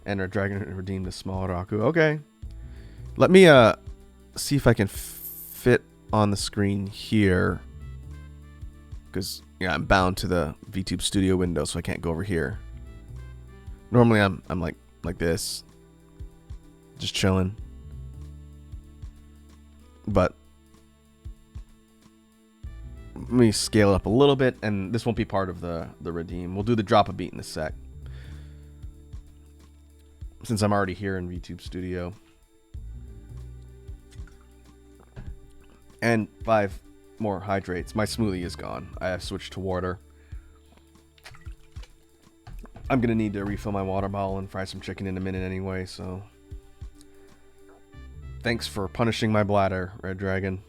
S1: and our dragon redeemed a small Raku. Okay, let me see if I can fit on the screen here, because yeah, I'm bound to the VTube Studio window, so I can't go over here. Normally I'm like this, just chilling. But let me scale it up a little bit, and this won't be part of the redeem. We'll do the drop a beat in a sec, since I'm already here in VTube Studio. And 5 more hydrates. My smoothie is gone. I have switched to water. I'm gonna need to refill my water bottle and fry some chicken in a minute anyway, so thanks for punishing my bladder, Red Dragon.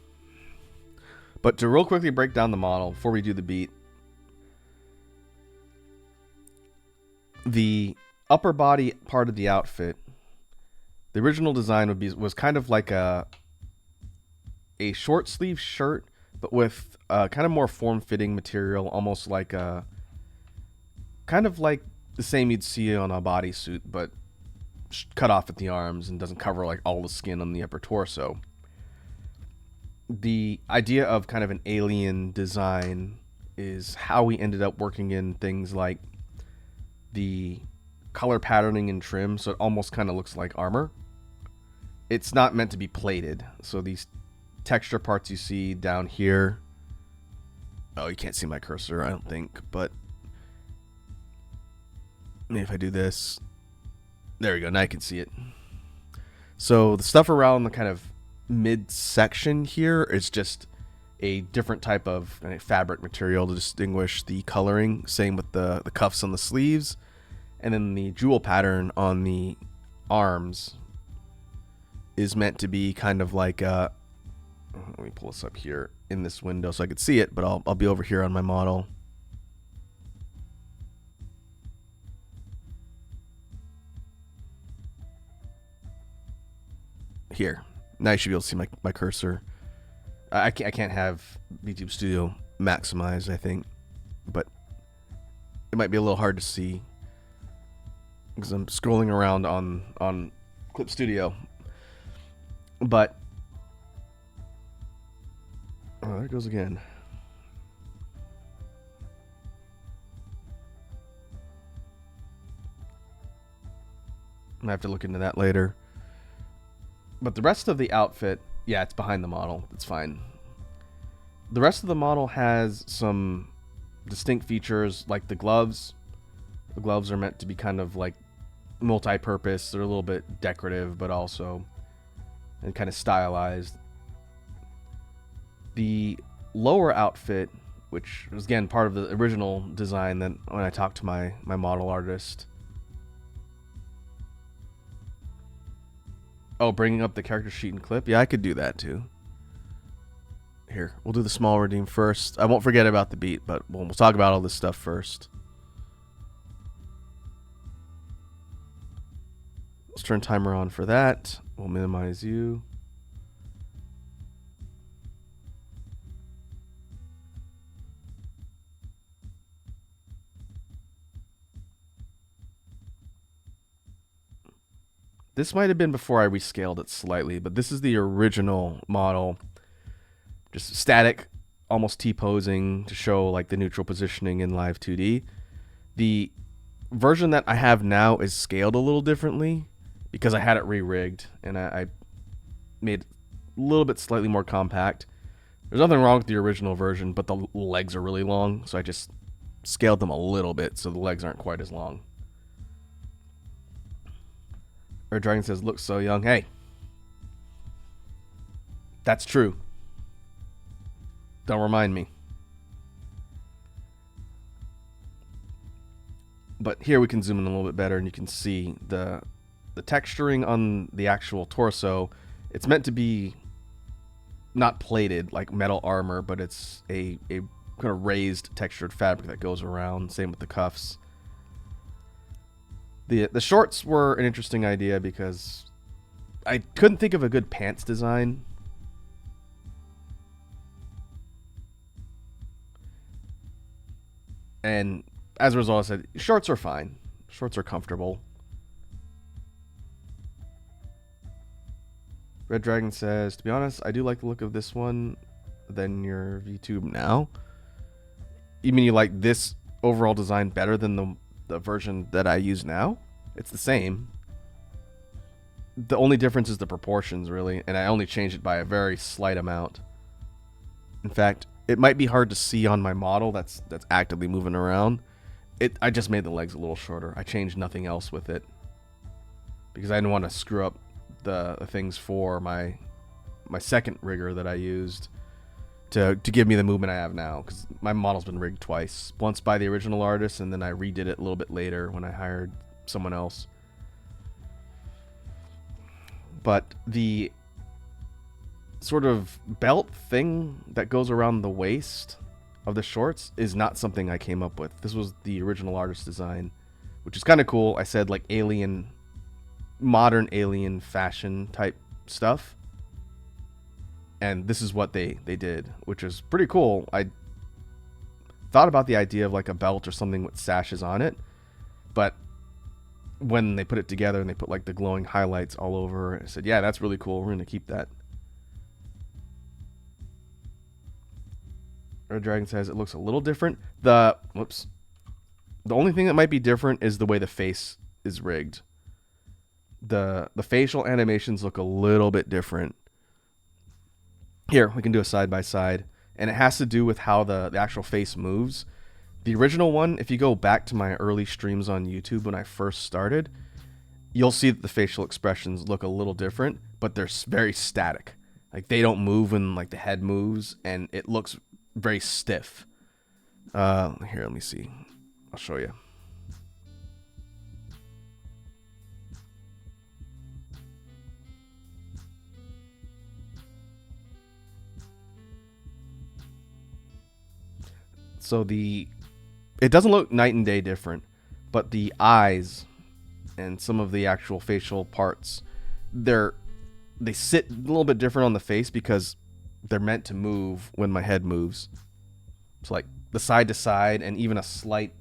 S1: But to real quickly break down the model before we do the beat, the upper body part of the outfit, the original design was kind of like a short sleeve shirt, but with kind of more form-fitting material, almost like a kind of like the same you'd see on a bodysuit, but cut off at the arms and doesn't cover like all the skin on the upper torso. The idea of kind of an alien design is how we ended up working in things like the color patterning and trim, so it almost kind of looks like armor. It's not meant to be plated, so these texture parts you see down here, oh, you can't see my cursor, I don't think, but maybe if I do this, there we go, now I can see it. So the stuff around the kind of midsection here is just a different type of fabric material to distinguish the coloring. Same with the cuffs on the sleeves, and then the jewel pattern on the arms is meant to be kind of like let me pull this up here in this window so I could see it, but I'll be over here on my model. Here. Now you should be able to see my cursor. I can't have VTube Studio maximized, I think, but it might be a little hard to see because I'm scrolling around on Clip Studio. But oh, there it goes again. I have to look into that later. But the rest of the outfit, yeah, it's behind the model. It's fine. The rest of the model has some distinct features, like the gloves. The gloves are meant to be kind of like multi-purpose. They're a little bit decorative, but also and kind of stylized. The lower outfit, which was again part of the original design that when I talked to my model artist. Oh, bringing up the character sheet and clip? Yeah, I could do that too. Here, we'll do the small redeem first. I won't forget about the beat, but we'll talk about all this stuff first. Let's turn timer on for that. We'll minimize you. This might have been before I rescaled it slightly, but this is the original model. Just static, almost T-posing to show like the neutral positioning in live 2D. The version that I have now is scaled a little differently because I had it re-rigged and I made it a little bit slightly more compact. There's nothing wrong with the original version, but the legs are really long, so I just scaled them a little bit so the legs aren't quite as long. Our Dragon says, looks so young. Hey, that's true. Don't remind me. But here we can zoom in a little bit better and you can see the texturing on the actual torso. It's meant to be not plated like metal armor, but it's a kind of raised textured fabric that goes around. Same with the cuffs. The shorts were an interesting idea because I couldn't think of a good pants design. And as a result, I said, shorts are fine. Shorts are comfortable. Red Dragon says, to be honest, I do like the look of this one. than your VTube now? You mean you like this overall design better than the version that I use now? It's the same. The only difference is the proportions, really, and I only changed it by a very slight amount. In fact, it might be hard to see on my model that's actively moving around. I just made the legs a little shorter. I changed nothing else with it because I didn't want to screw up the things for my second rigger that I used to give me the movement I have now, because my model's been rigged twice. Once by the original artist, and then I redid it a little bit later when I hired someone else. But the sort of belt thing that goes around the waist of the shorts is not something I came up with. This was the original artist design, which is kind of cool. I said like alien, modern alien fashion type stuff. And this is what they did, which is pretty cool. I thought about the idea of like a belt or something with sashes on it, but when they put it together and they put like the glowing highlights all over, I said, yeah, that's really cool. We're going to keep that. Red Dragon says it looks a little different. The only thing that might be different is the way the face is rigged. The facial animations look a little bit different. Here, we can do a side by side, and it has to do with how the actual face moves. The original one, if you go back to my early streams on YouTube when I first started, you'll see that the facial expressions look a little different, but they're very static. Like they don't move when like the head moves, and it looks very stiff. Here, let me see. I'll show you. So it doesn't look night and day different, but the eyes and some of the actual facial parts, they sit a little bit different on the face because they're meant to move when my head moves. So like the side to side and even a slight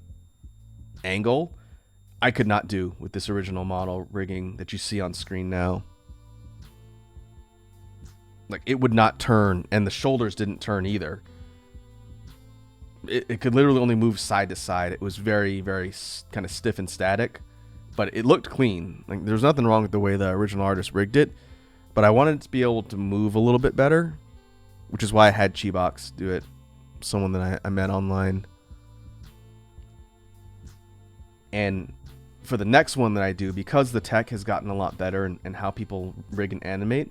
S1: angle, I could not do with this original model rigging that you see on screen now. Like it would not turn, and the shoulders didn't turn either. It could literally only move side to side. It was very, very kind of stiff and static, but it looked clean. Like there's nothing wrong with the way the original artist rigged it, but I wanted it to be able to move a little bit better, which is why I had Chibox do it, someone that I met online. And for the next one that I do, because the tech has gotten a lot better and how people rig and animate,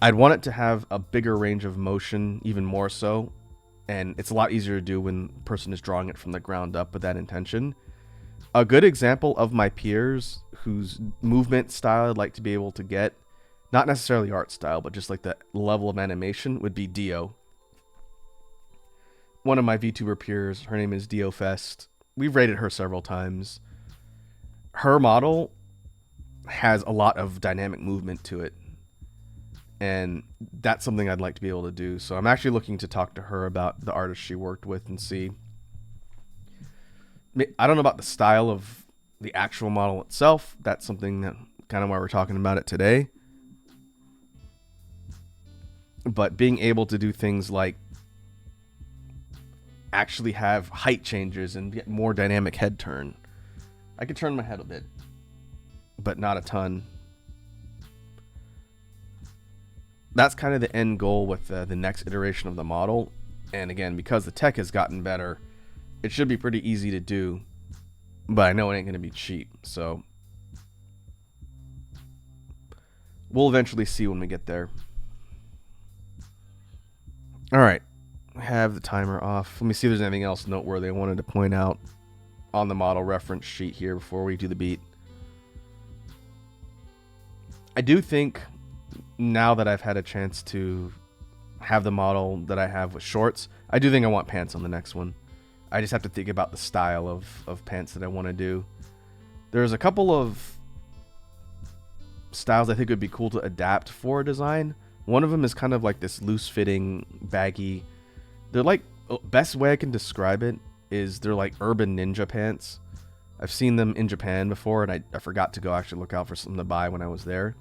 S1: I'd want it to have a bigger range of motion, even more so. And it's a lot easier to do when the person is drawing it from the ground up with that intention. A good example of my peers whose movement style I'd like to be able to get, not necessarily art style, but just like the level of animation, would be Dio. One of my VTuber peers, her name is Dio Fest. We've rated her several times. Her model has a lot of dynamic movement to it. And that's something I'd like to be able to do. So I'm actually looking to talk to her about the artist she worked with and see. I don't know about the style of the actual model itself. That's something that kind of why we're talking about it today. But being able to do things like actually have height changes and get more dynamic head turn. I could turn my head a bit, but not a ton. That's kind of the end goal with the next iteration of the model. And again, because the tech has gotten better, it should be pretty easy to do, but I know it ain't going to be cheap. So we'll eventually see when we get there. All right. I have the timer off. Let me see if there's anything else noteworthy I wanted to point out on the model reference sheet here before we do the beat. I do think, now that I've had a chance to have the model that I have with shorts, I do think I want pants on the next one. I just have to think about the style of pants that I want to do. There's a couple of styles I think would be cool to adapt for a design. One of them is kind of like this loose-fitting, baggy. They're like, best way I can describe it is they're like urban ninja pants. I've seen them in Japan before, and I forgot to go actually look out for something to buy when I was there.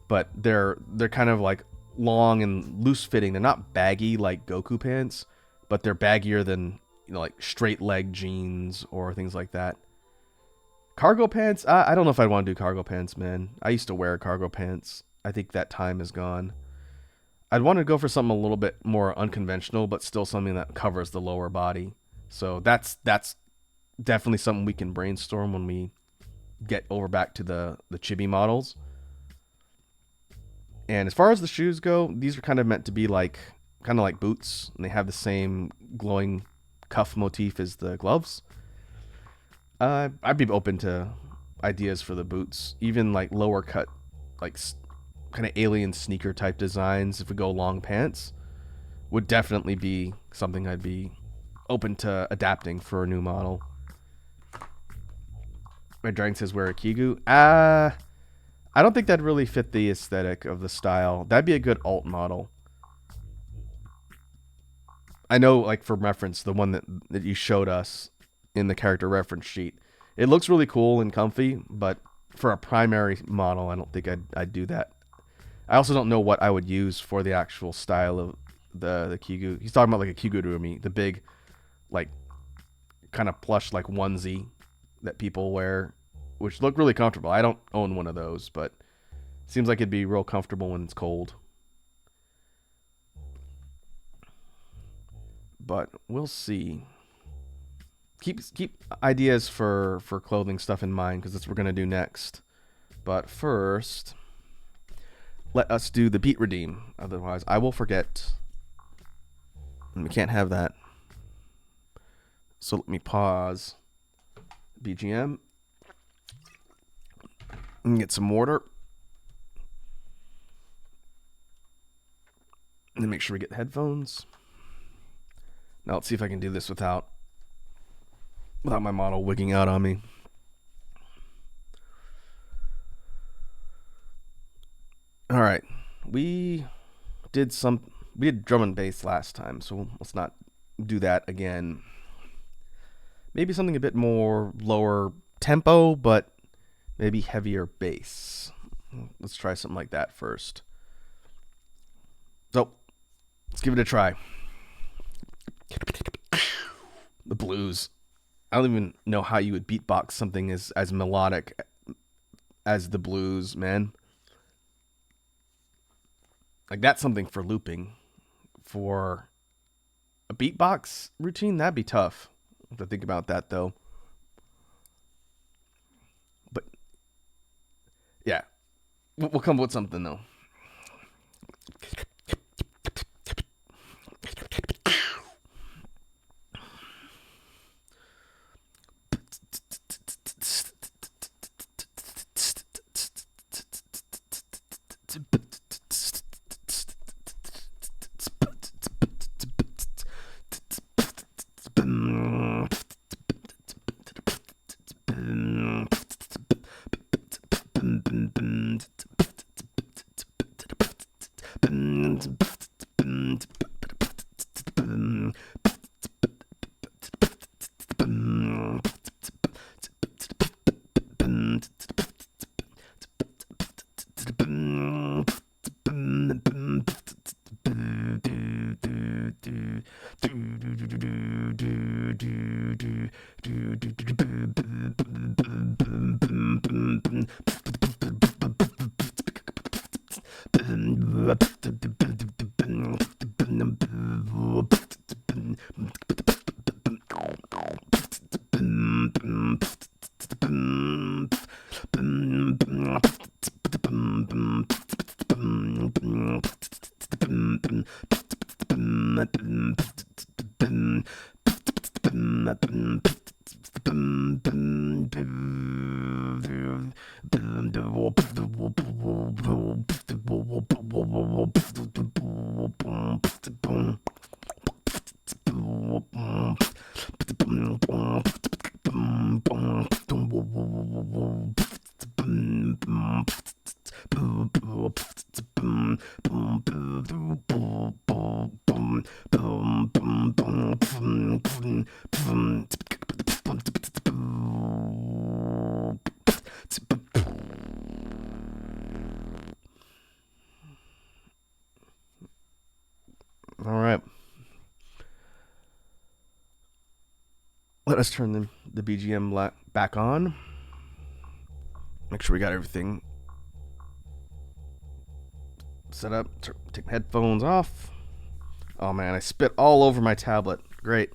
S1: But they're kind of like long and loose fitting. They're not baggy like Goku pants, but they're baggier than, you know, like straight leg jeans or things like that. Cargo pants? I don't know if I'd want to do cargo pants, man. I used to wear cargo pants. I think that time is gone. I'd want to go for something a little bit more unconventional, but still something that covers the lower body. So that's definitely something we can brainstorm when we get over back to the chibi models. And as far as the shoes go, these are kind of meant to be like kind of like boots, and they have the same glowing cuff motif as the gloves. I'd be open to ideas for the boots, even like lower cut, like kind of alien sneaker type designs. If we go long pants, would definitely be something I'd be open to adapting for a new model. Red Dragon says wear a Kigu. I don't think that'd really fit the aesthetic of the style. That'd be a good alt model. I know, like, for reference, the one that you showed us in the character reference sheet, it looks really cool and comfy, but for a primary model, I don't think I'd do that. I also don't know what I would use for the actual style of the Kigu. He's talking about like a Kigurumi, the big, like, kind of plush like onesie that people wear, which look really comfortable. I don't own one of those, but it seems like it'd be real comfortable when it's cold. But we'll see. Keep ideas for clothing stuff in mind, because that's what we're gonna do next. But first, let us do the beat redeem. Otherwise, I will forget. And we can't have that. So let me pause BGM and get some water. And then make sure we get the headphones. Now let's see if I can do this without my model wigging out on me. All right, we did drum and bass last time, so let's not do that again. Maybe something a bit more lower tempo, but maybe heavier bass. Let's try something like that first. So let's give it a try. The blues. I don't even know how you would beatbox something as melodic as the blues, man. Like, that's something for looping. For a beatbox routine, that'd be tough. I have to think about that, though. But yeah, we'll come up with something, though. Let us turn the BGM back on. Make sure we got everything set up. Take my headphones off. Oh man, I spit all over my tablet. Great.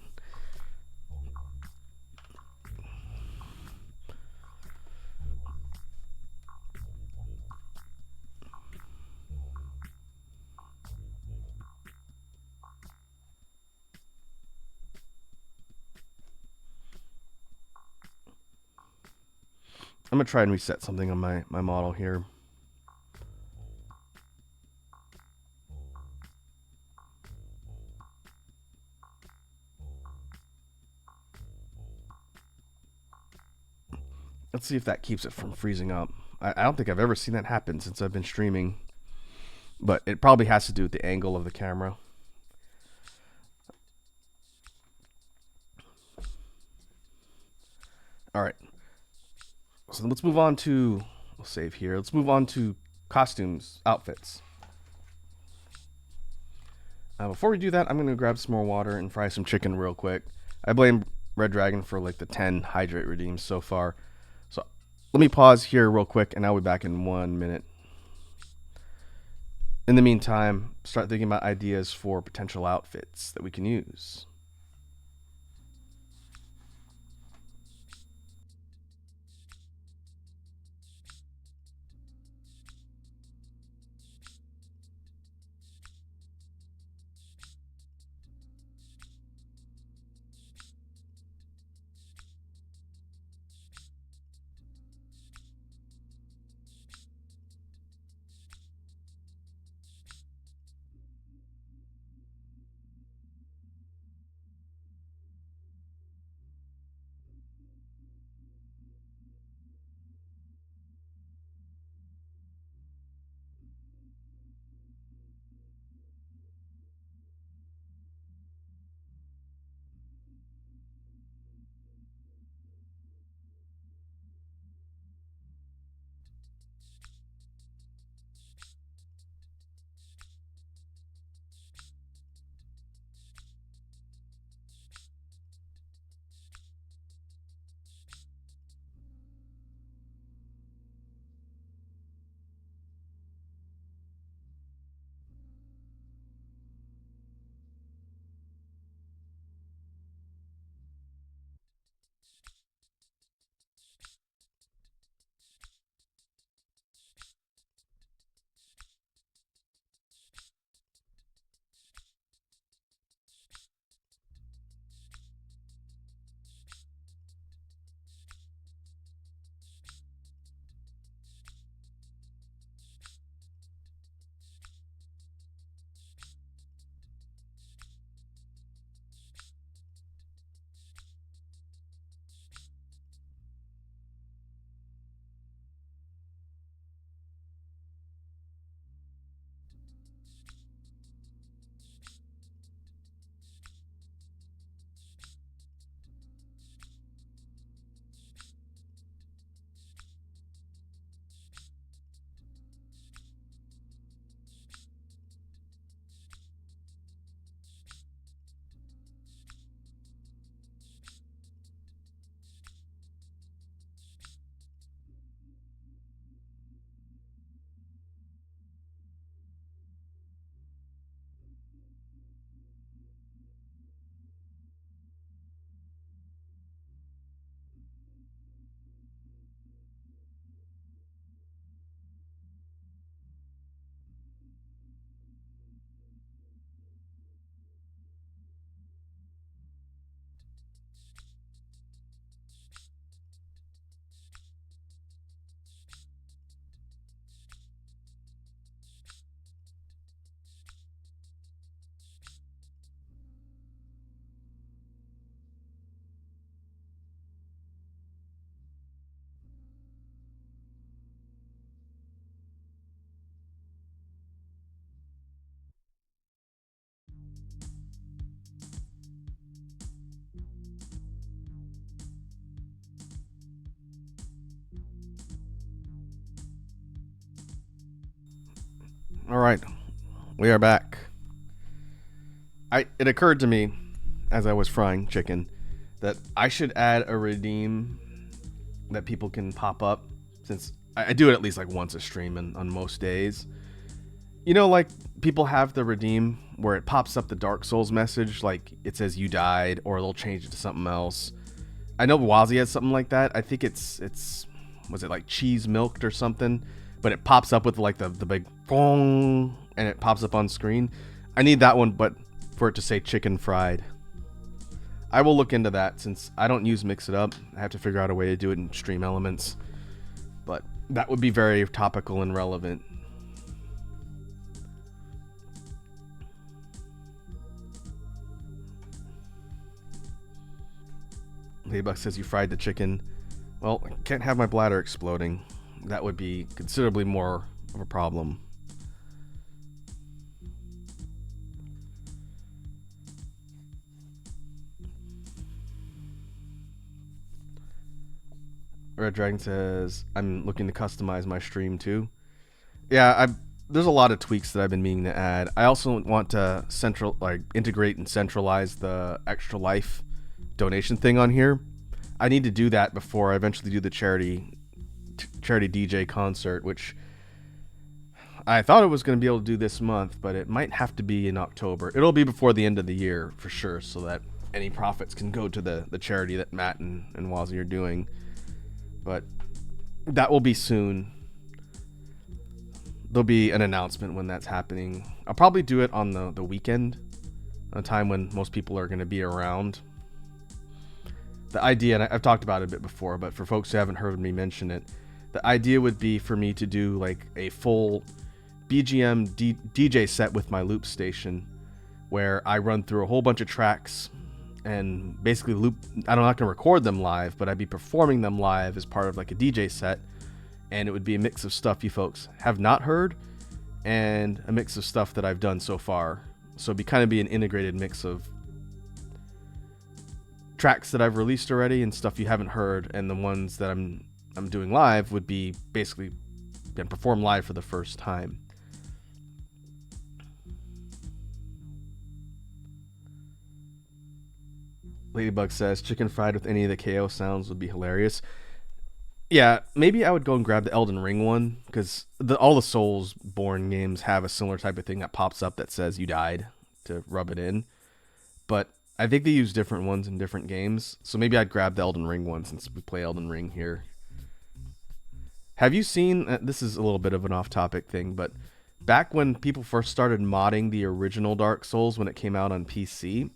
S1: I'm gonna try and reset something on my model here. Let's see if that keeps it from freezing up. I don't think I've ever seen that happen since I've been streaming, but it probably has to do with the angle of the camera. All right. So let's move on to, we'll save here. Let's move on to costumes, outfits. Before we do that, I'm going to grab some more water and fry some chicken real quick. I blame Red Dragon for like the 10 hydrate redeems so far. So let me pause here real quick and I'll be back in 1 minute. In the meantime, start thinking about ideas for potential outfits that we can use. All right, we are back. It occurred to me as I was frying chicken that I should add a redeem that people can pop up, since I do it at least like once a stream and on most days. You know, like people have the redeem where it pops up the Dark Souls message, like it says you died, or they'll change it to something else. I know Wazi has something like that. I think it's was it like cheese milked or something, but it pops up with like the big gong, and it pops up on screen. I need that one, but for it to say chicken fried. I will look into that, since I don't use Mix It Up. I have to figure out a way to do it in Stream Elements, but that would be very topical and relevant. Ladybug says you fried the chicken. Well, I can't have my bladder exploding. That would be considerably more of a problem. Red Dragon says I'm looking to customize my stream too. Yeah, there's a lot of tweaks that I've been meaning to add. I also want to integrate and centralize the Extra Life donation thing on here. I need to do that before I eventually do the charity DJ concert, which I thought it was going to be able to do this month, but it might have to be in October. It'll be before the end of the year for sure, so that any profits can go to the charity that Matt and Wazi are doing. But that will be soon. There'll be an announcement when that's happening. I'll probably do it on the weekend, a time when most people are going to be around. The idea, and I've talked about it a bit before, but for folks who haven't heard me mention it, the idea would be for me to do like a full BGM DJ set with my loop station, where I run through a whole bunch of tracks and basically loop. I'm not going to record them live, but I'd be performing them live as part of like a DJ set, and it would be a mix of stuff you folks have not heard and a mix of stuff that I've done so far. So it'd be an integrated mix of tracks that I've released already and stuff you haven't heard, and the ones that I'm doing live would be basically been performed live for the first time. Ladybug says chicken fried with any of the KO sounds would be hilarious. Yeah, maybe I would go and grab the Elden Ring one, because all the Soulsborne games have a similar type of thing that pops up that says you died to rub it in. But I think they use different ones in different games, so maybe I'd grab the Elden Ring one since we play Elden Ring here. Have you seen, this is a little bit of an off-topic thing, but back when people first started modding the original Dark Souls when it came out on PC,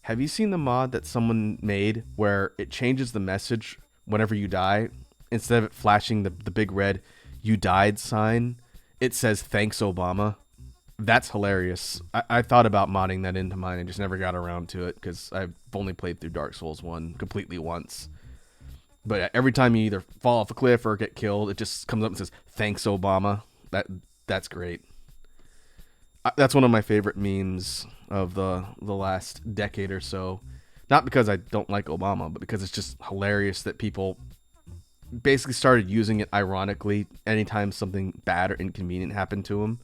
S1: have you seen the mod that someone made where it changes the message whenever you die? Instead of it flashing the big red "you died" sign, it says "Thanks, Obama." That's hilarious. I thought about modding that into mine and just never got around to it, because I've only played through Dark Souls 1 completely once. But every time you either fall off a cliff or get killed, it just comes up and says "Thanks, Obama." That's great. That's one of my favorite memes of the last decade or so. Not because I don't like Obama, but because it's just hilarious that people basically started using it ironically anytime something bad or inconvenient happened to them.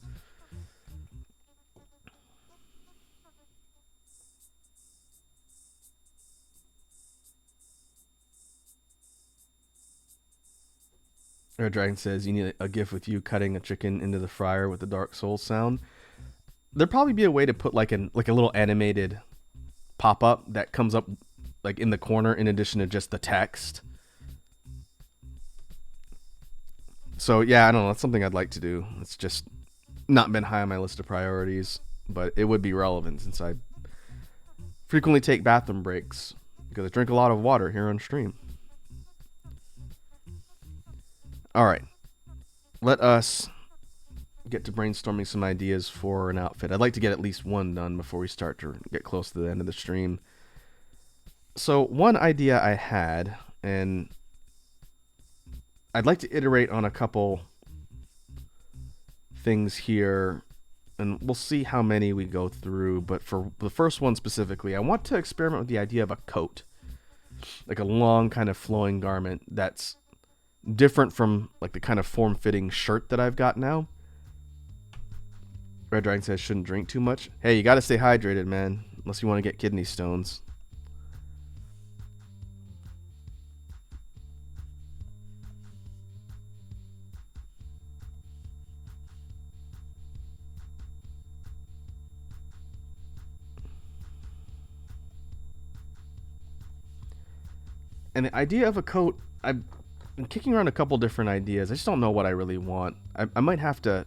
S1: Red Dragon says you need a gif with you cutting a chicken into the fryer with the Dark Souls sound. There'd probably be a way to put like a little animated pop-up that comes up like in the corner in addition to just the text. So yeah, I don't know. That's something I'd like to do. It's just not been high on my list of priorities, but it would be relevant since I frequently take bathroom breaks because I drink a lot of water here on stream. All right, let us get to brainstorming some ideas for an outfit. I'd like to get at least one done before we start to get close to the end of the stream. So one idea I had, and I'd like to iterate on a couple things here, and we'll see how many we go through, but for the first one specifically, I want to experiment with the idea of a coat. Like a long kind of flowing garment that's different from like the kind of form-fitting shirt that I've got now. Red Dragon says shouldn't drink too much. Hey, you gotta stay hydrated, man, unless you want to get kidney stones. And the idea of a coat, I've been kicking around a couple different ideas. I just don't know what I really want. I might have to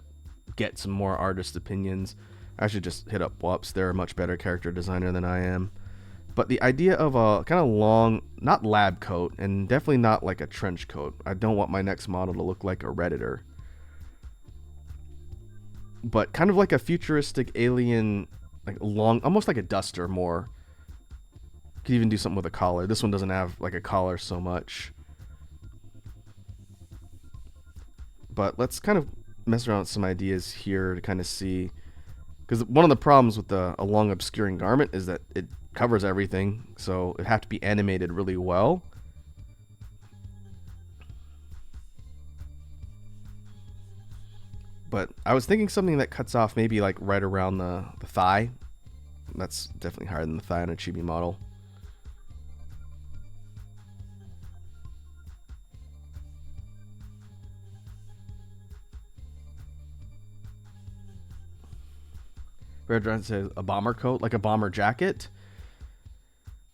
S1: get some more artist opinions. I should just hit up Wups. They're a much better character designer than I am. But the idea of a kind of long, not lab coat, and definitely not like a trench coat. I don't want my next model to look like a Redditor. But kind of like a futuristic alien, like long, almost like a duster more. Could even do something with a collar. This one doesn't have like a collar so much. But let's kind of mess around with some ideas here to kind of see. Because one of the problems with a long obscuring garment is that it covers everything. So it'd have to be animated really well. But I was thinking something that cuts off maybe like right around the thigh. That's definitely higher than the thigh on a chibi model. Red says a bomber coat, like a bomber jacket.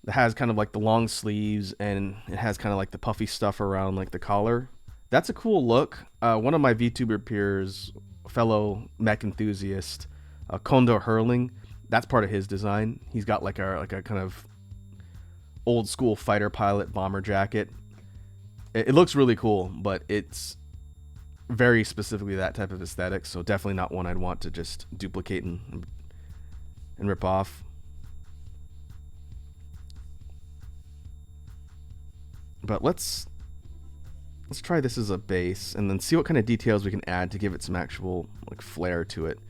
S1: It has kind of like the long sleeves and it has kind of like the puffy stuff around like the collar. That's a cool look. One of my VTuber peers, fellow mech enthusiast, Kondo Hurling, that's part of his design. He's got like a kind of old school fighter pilot bomber jacket. It looks really cool, but it's very specifically that type of aesthetic, so definitely not one I'd want to just duplicate and rip off. But let's try this as a base and then see what kind of details we can add to give it some actual like flair to it.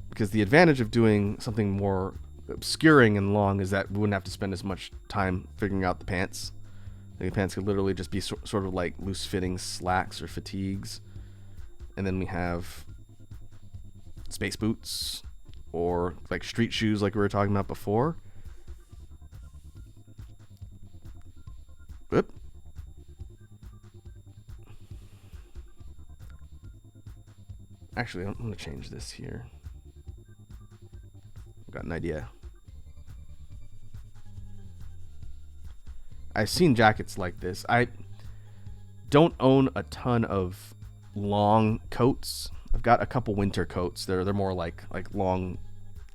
S1: Because the advantage of doing something more obscuring and long is that we wouldn't have to spend as much time figuring out the pants. The pants could literally just be sort of like loose fitting slacks or fatigues. And then we have space boots or like street shoes like we were talking about before. Oop. Actually, I'm going to change this here. I've got an idea. I've seen jackets like this. I don't own a ton of long coats. I've got a couple winter coats. They're more like long,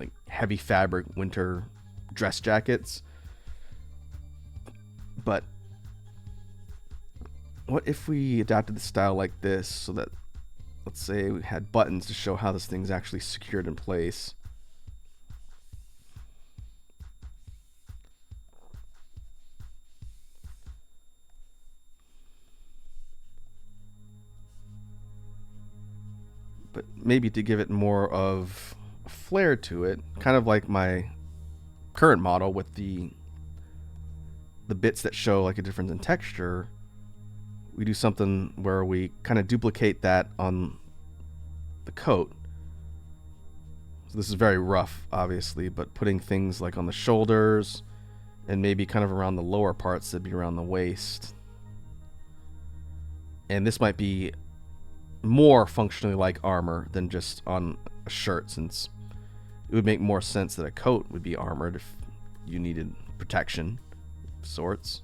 S1: like heavy fabric winter dress jackets. But what if we adapted the style like this so that, let's say we had buttons to show how this thing's actually secured in place. But maybe to give it more of a flair to it, kind of like my current model with the bits that show like a difference in texture, we do something where we kind of duplicate that on the coat. So this is very rough, obviously, but putting things like on the shoulders and maybe kind of around the lower parts that'd be around the waist. And this might be more functionally like armor than just on a shirt, since it would make more sense that a coat would be armored if you needed protection of sorts.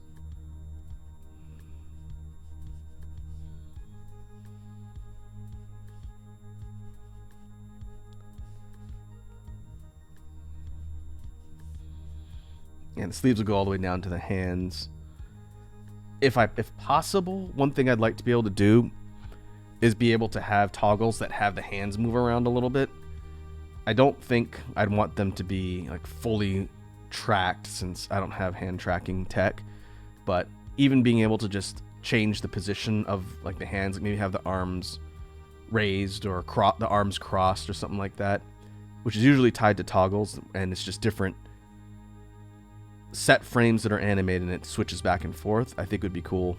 S1: And the sleeves will go all the way down to the hands. If possible, one thing I'd like to be able to do is be able to have toggles that have the hands move around a little bit. I don't think I'd want them to be like fully tracked, since I don't have hand tracking tech, but even being able to just change the position of like the hands, like maybe have the arms raised or the arms crossed or something like that, which is usually tied to toggles, and it's just different set frames that are animated and it switches back and forth, I think would be cool.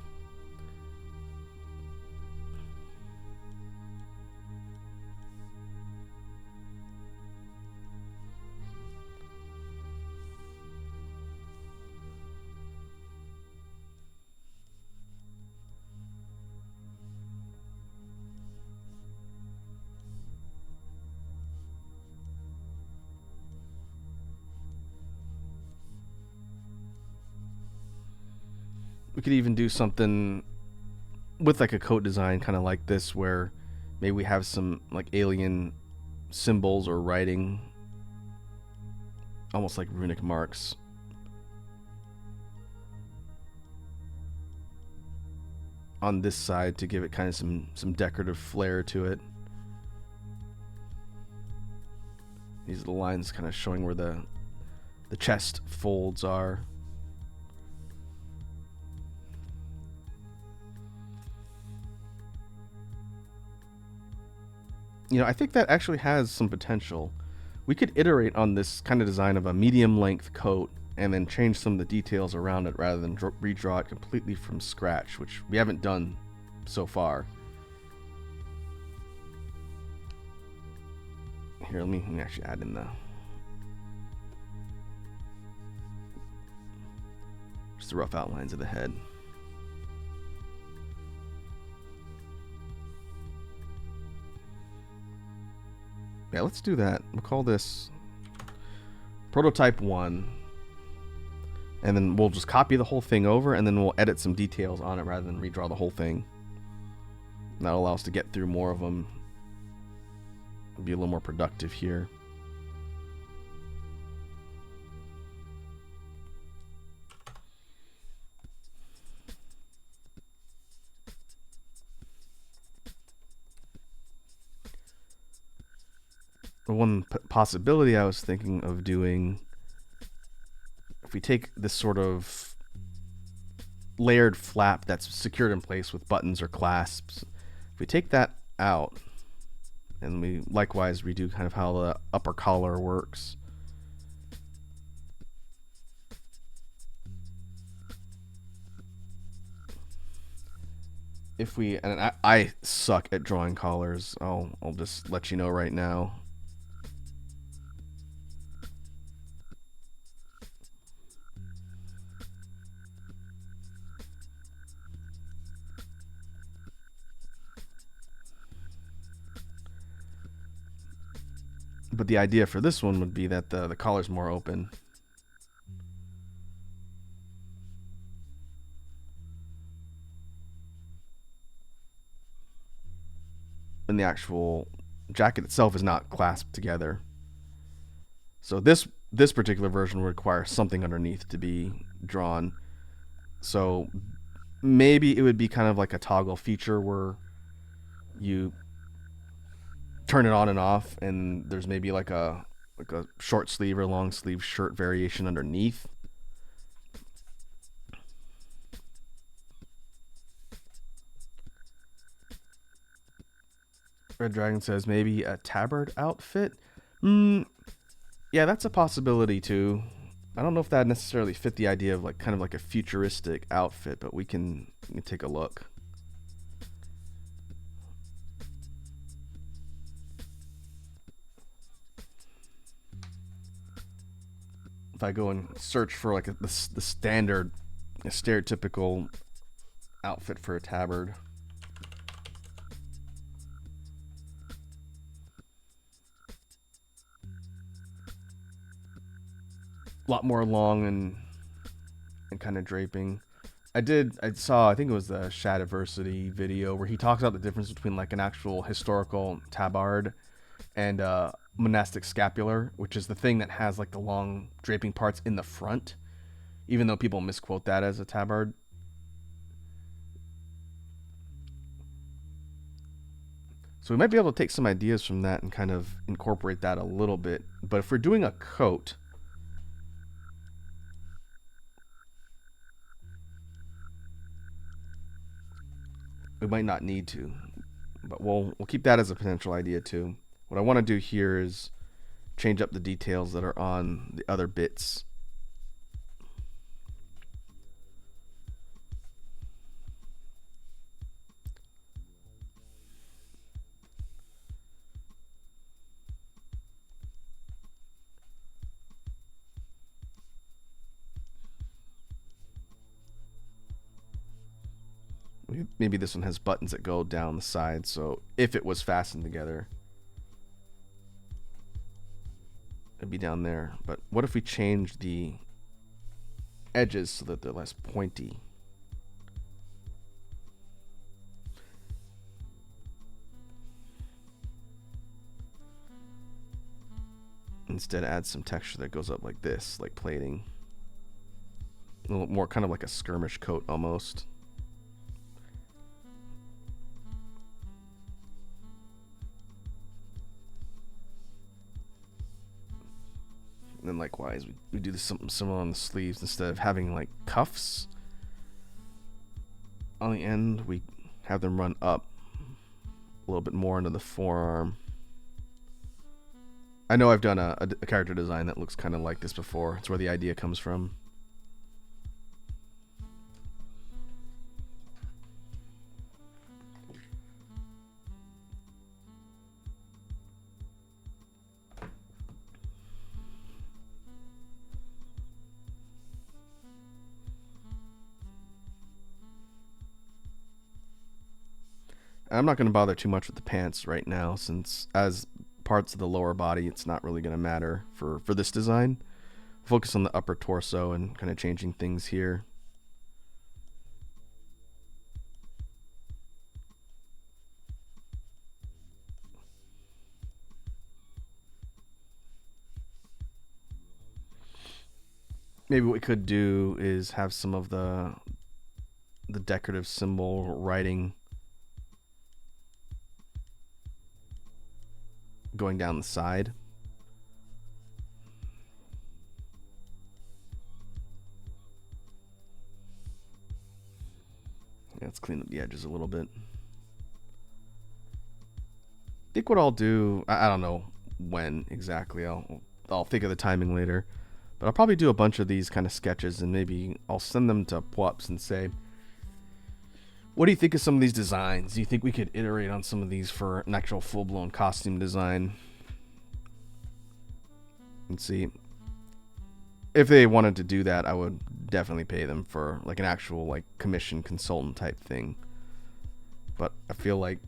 S1: We could even do something with like a coat design kind of like this, where maybe we have some like alien symbols or writing, almost like runic marks. On this side to give it kind of some decorative flair to it. These are the lines kind of showing where the chest folds are. You know, I think that actually has some potential. We could iterate on this kind of design of a medium length coat and then change some of the details around it rather than redraw it completely from scratch, which we haven't done so far. Here, let me actually add in just the rough outlines of the head. Yeah, let's do that. We'll call this prototype 1. And then we'll just copy the whole thing over, and then we'll edit some details on it rather than redraw the whole thing. And that'll allow us to get through more of them. Be a little more productive here. The one possibility I was thinking of doing, if we take this sort of layered flap that's secured in place with buttons or clasps, if we take that out and we likewise redo kind of how the upper collar works, if we, and I suck at drawing collars, I'll just let you know right now. But the idea for this one would be that the collar's more open. And the actual jacket itself is not clasped together. So this particular version would require something underneath to be drawn. So maybe it would be kind of like a toggle feature where you turn it on and off, and there's maybe like a short sleeve or long sleeve shirt variation underneath. Red Dragon says maybe a tabard outfit. Yeah, that's a possibility too. I don't know if that necessarily fit the idea of like kind of like a futuristic outfit, but we can take a look. If I go and search for like the standard, stereotypical outfit for a tabard, a lot more long and kind of draping. I saw, I think it was the Shadiversity video where he talks about the difference between like an actual historical tabard and monastic scapular, which is the thing that has like the long draping parts in the front, even though people misquote that as a tabard. So we might be able to take some ideas from that and kind of incorporate that a little bit. But if we're doing a coat, we might not need to, but we'll keep that as a potential idea too. What I want to do here is change up the details that are on the other bits. Maybe this one has buttons that go down the side, so if it was fastened together, it'd be down there. But what if we change the edges so that they're less pointy? instead add some texture that goes up like this, like plating. A little more kind of like a skirmish coat almost. And then likewise, we do this something similar on the sleeves. Instead of having like cuffs on the end, we have them run up a little bit more into the forearm. I know I've done a character design that looks kind of like this before. It's where the idea comes from. I'm not going to bother too much with the pants right now, since as parts of the lower body, it's not really going to matter for this design. Focus on the upper torso and kind of changing things here. Maybe what we could do is have some of the decorative symbol writing going down the side. Yeah, let's clean up the edges a little bit. I think what I'll do, I don't know when exactly, I'll think of the timing later, but I'll probably do a bunch of these kind of sketches, and maybe I'll send them to Pwups and say, what do you think of some of these designs? Do you think we could iterate on some of these for an actual full-blown costume design? And see, if they wanted to do that, I would definitely pay them for like an actual like commission consultant type thing. But I feel like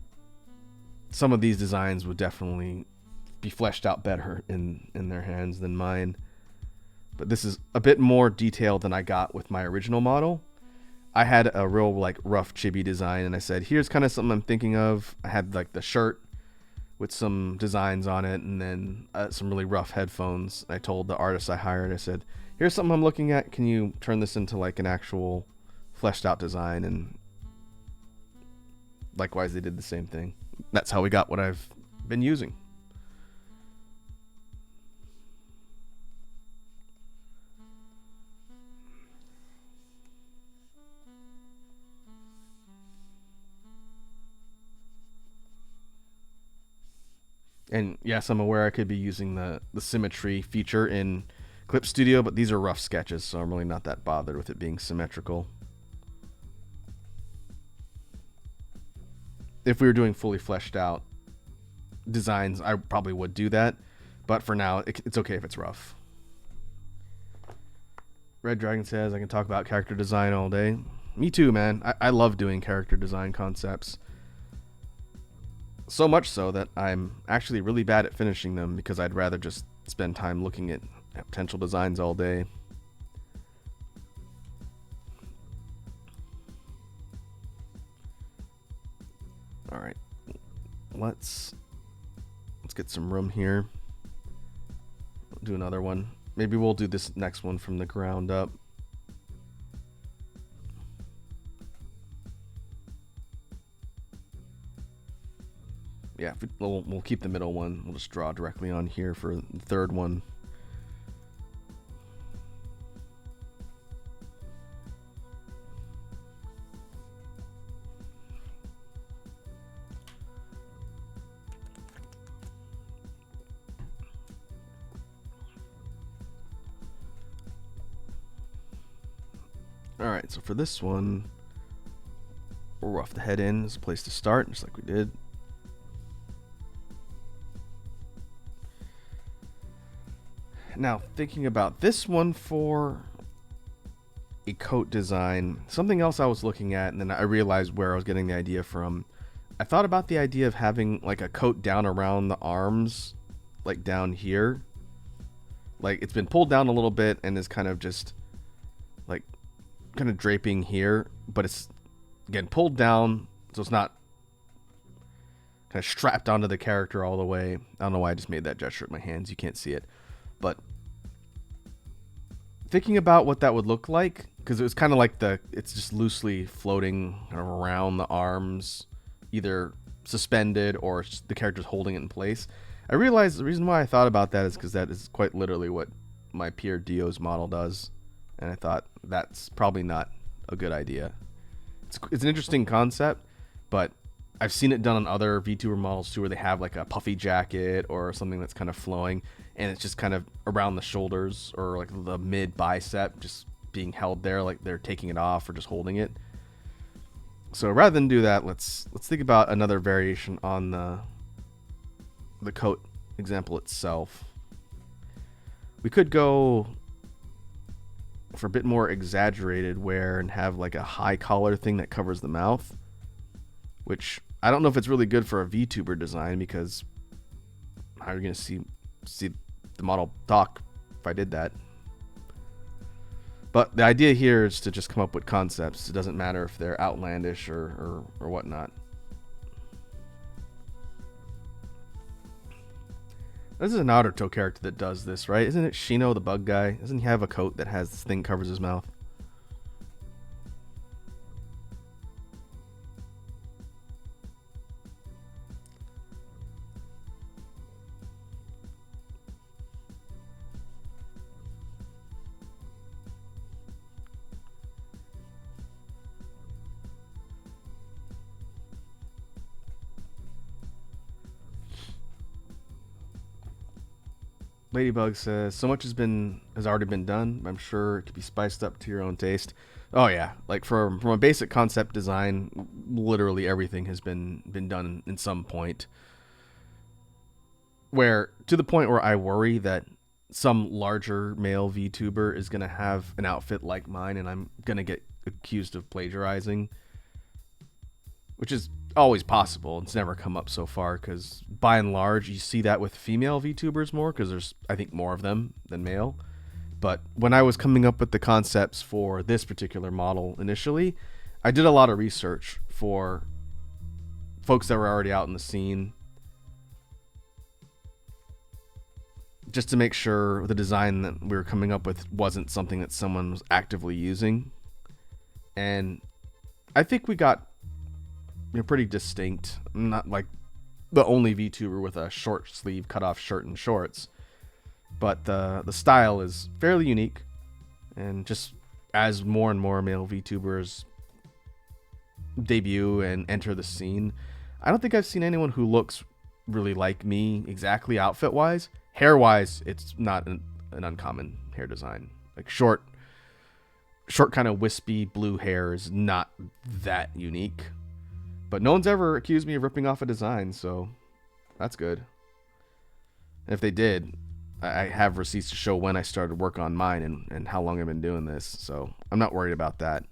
S1: some of these designs would definitely be fleshed out better in their hands than mine. But this is a bit more detailed than I got with my original model. I had a real like rough chibi design, and I said, here's kind of something I'm thinking of. I had like the shirt with some designs on it, and then some really rough headphones. I told the artist I hired, I said, here's something I'm looking at. Can you turn this into like an actual fleshed out design? And likewise, they did the same thing. That's how we got what I've been using. And yes, I'm aware I could be using the symmetry feature in Clip Studio, but these are rough sketches, so I'm really not that bothered with it being symmetrical. If we were doing fully fleshed out designs, I probably would do that, but for now, it's okay if it's rough. Red Dragon says, I can talk about character design all day. Me too, man. I love doing character design concepts. So much so that I'm actually really bad at finishing them, because I'd rather just spend time looking at potential designs all day. All right, let's get some room here. Do another one. Maybe we'll do this next one from the ground up. Yeah, we'll keep the middle one. We'll just draw directly on here for the third one. Alright, so for this one, we'll rough the head in as a place to start, just like we did. Now, thinking about this one for a coat design, something else I was looking at, and then I realized where I was getting the idea from. I thought about the idea of having like a coat down around the arms, like down here. Like it's been pulled down a little bit and is kind of just like kind of draping here, but it's again pulled down, so it's not kind of strapped onto the character all the way. I don't know why I just made that gesture with my hands. You can't see it. but thinking about what that would look like, because it was kind of like it's just loosely floating around the arms, either suspended or the character's holding it in place. I realized the reason why I thought about that is because that is quite literally what my peer Dio's model does, and I thought that's probably not a good idea. It's an interesting concept, but I've seen it done on other VTuber models too, where they have like a puffy jacket or something that's kind of flowing, and it's just kind of around the shoulders or like the mid bicep, just being held there, like they're taking it off or just holding it. So rather than do that, let's think about another variation on the coat example itself. We could go for a bit more exaggerated wear and have like a high collar thing that covers the mouth, which I don't know if it's really good for a VTuber design, because how are you going to see the model talk if I did that? But the idea here is to just come up with concepts. It doesn't matter if they're outlandish or whatnot. This is an Naruto character that does this, right? Isn't it Shino, the bug guy? Doesn't he have a coat that has this thing covers his mouth? Ladybug says, so much has already been done. I'm sure it could be spiced up to your own taste. Oh yeah, like from a basic concept design, literally everything has been done in some point. Where to the point where I worry that some larger male VTuber is gonna have an outfit like mine, and I'm gonna get accused of plagiarizing, which is always possible. It's never come up so far, because by and large you see that with female VTubers more, because there's, I think, more of them than male. But when I was coming up with the concepts for this particular model initially, I did a lot of research for folks that were already out in the scene, just to make sure the design that we were coming up with wasn't something that someone was actively using. And I think we got pretty distinct. I'm not like the only VTuber with a short sleeve cut off shirt and shorts, but the style is fairly unique. And just as more and more male VTubers debut and enter the scene, I don't think I've seen anyone who looks really like me exactly outfit wise. Hair wise, it's not an uncommon hair design. Like short kind of wispy blue hair is not that unique. But no one's ever accused me of ripping off a design, so that's good. And if they did, I have receipts to show when I started work on mine and how long I've been doing this, so I'm not worried about that.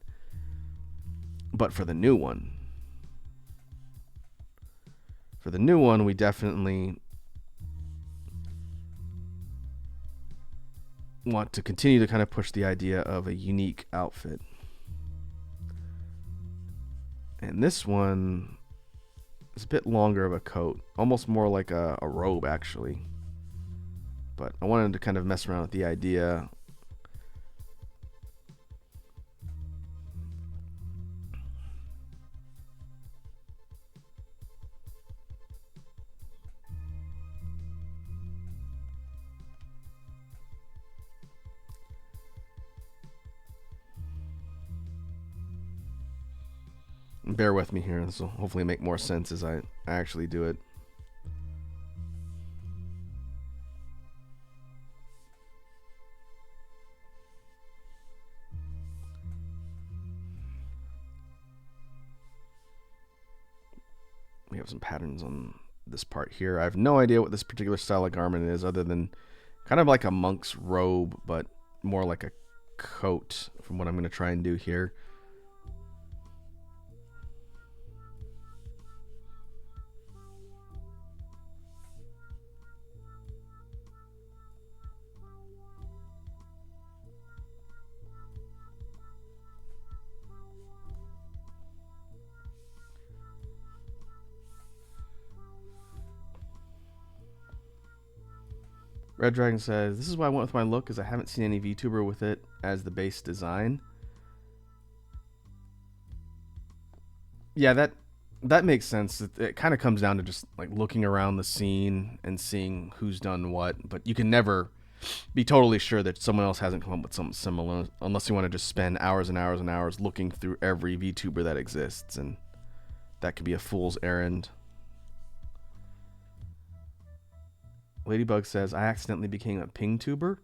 S1: But for the new one, we definitely want to continue to kind of push the idea of a unique outfit. And this one is a bit longer of a coat, almost more like a robe actually. But I wanted to kind of mess around with the idea. Bear with me here. This will hopefully make more sense as I actually do it. We have some patterns on this part here. I have no idea what this particular style of garment is, other than kind of like a monk's robe, but more like a coat from what I'm going to try and do here. Red Dragon says, this is why I went with my look, because I haven't seen any VTuber with it as the base design. Yeah, that makes sense. It kind of comes down to just like looking around the scene and seeing who's done what, but you can never be totally sure that someone else hasn't come up with something similar unless you want to just spend hours and hours and hours looking through every VTuber that exists, and that could be a fool's errand. Ladybug says, I accidentally became a ping tuber.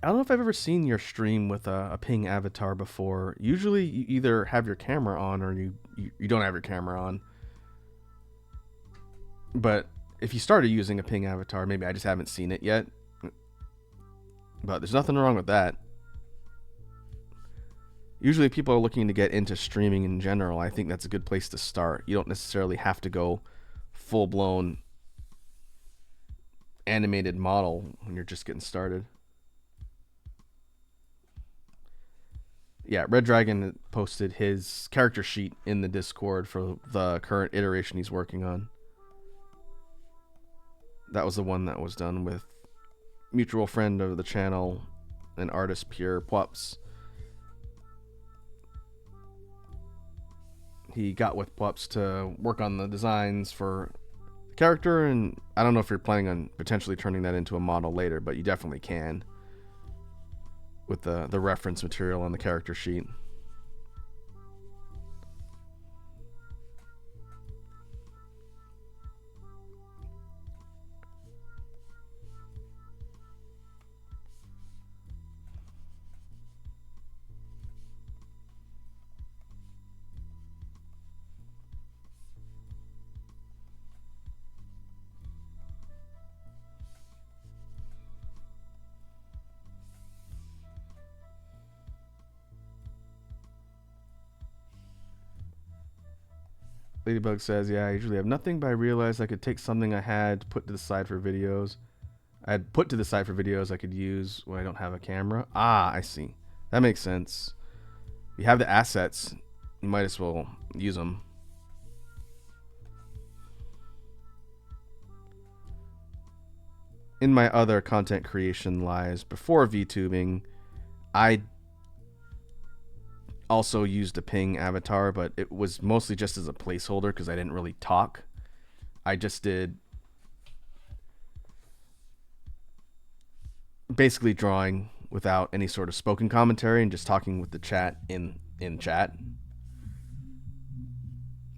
S1: I don't know if I've ever seen your stream with a ping avatar before. Usually you either have your camera on or you don't have your camera on. But if you started using a ping avatar, maybe I just haven't seen it yet. But there's nothing wrong with that. Usually people are looking to get into streaming in general. I think that's a good place to start. You don't necessarily have to go full-blown animated model when you're just getting started. Yeah, Red Dragon posted his character sheet in the Discord for the current iteration he's working on. That was the one that was done with mutual friend of the channel and artist Pure Pups. He got with Pups to work on the designs for the character, and I don't know if you're planning on potentially turning that into a model later, but you definitely can with the reference material on the character sheet. Ladybug says, yeah, I usually have nothing, but I realized I could take something I had put to the side for videos. I had put to the side for videos I could use when I don't have a camera. Ah, I see. That makes sense. You have the assets, you might as well use them. In my other content creation lives before VTubing, I also used a ping avatar, but it was mostly just as a placeholder because I didn't really talk. I just did basically drawing without any sort of spoken commentary and just talking with the chat in chat.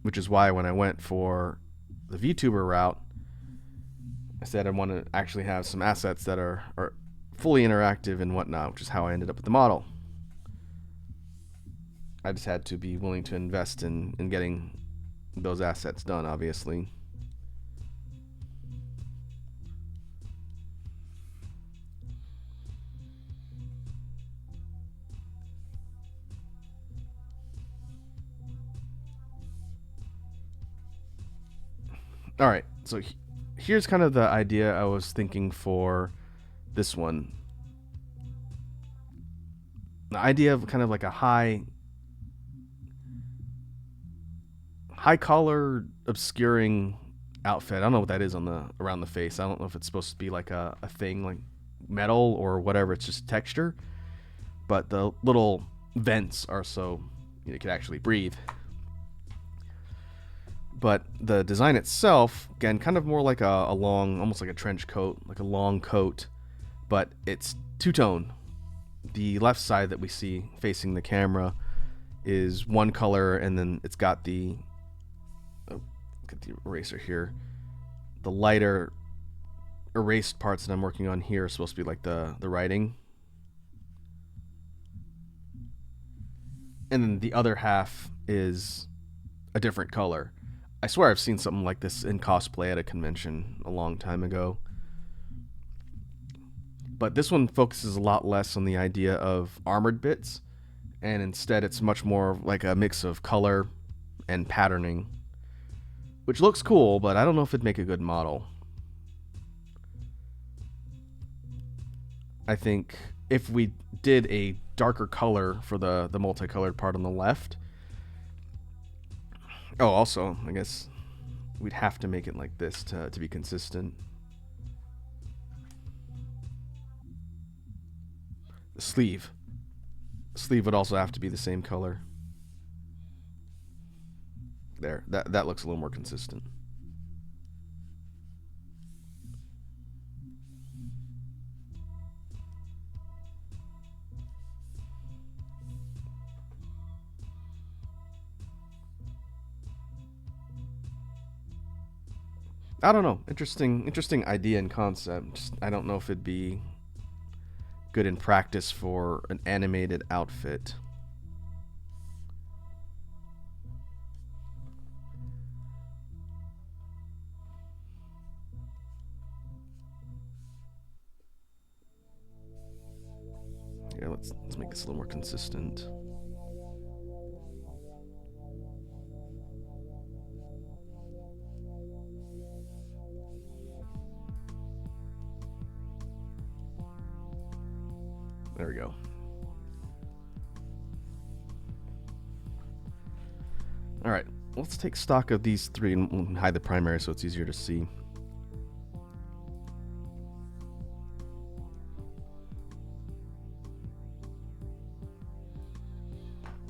S1: Which is why when I went for the VTuber route, I said I want to actually have some assets that are fully interactive and whatnot, which is how I ended up with the model. I just had to be willing to invest in getting those assets done, obviously. All right, so here's kind of the idea I was thinking for this one. The idea of kind of like a high collar obscuring outfit. I don't know what that is on the around the face. I don't know if it's supposed to be like a thing like metal or whatever. It's just texture. But the little vents are so you can actually breathe. But the design itself, again, kind of more like a long, almost like a trench coat, like a long coat, but it's two-tone. The left side that we see facing the camera is one color, and then it's got the get the eraser here. The lighter erased parts that I'm working on here are supposed to be like the writing. And then the other half is a different color. I swear I've seen something like this in cosplay at a convention a long time ago. But this one focuses a lot less on the idea of armored bits, and instead it's much more like a mix of color and patterning, which looks cool, but I don't know if it'd make a good model. I think if we did a darker color for the multicolored part on the left. Oh, also, I guess we'd have to make it like this to be consistent. Sleeve. Sleeve would also have to be the same color. There, that looks a little more consistent. I don't know. Interesting idea and concept. Just, I don't know if it'd be good in practice for an animated outfit. Yeah, let's make this a little more consistent. There we go. All right, let's take stock of these three and hide the primary so it's easier to see.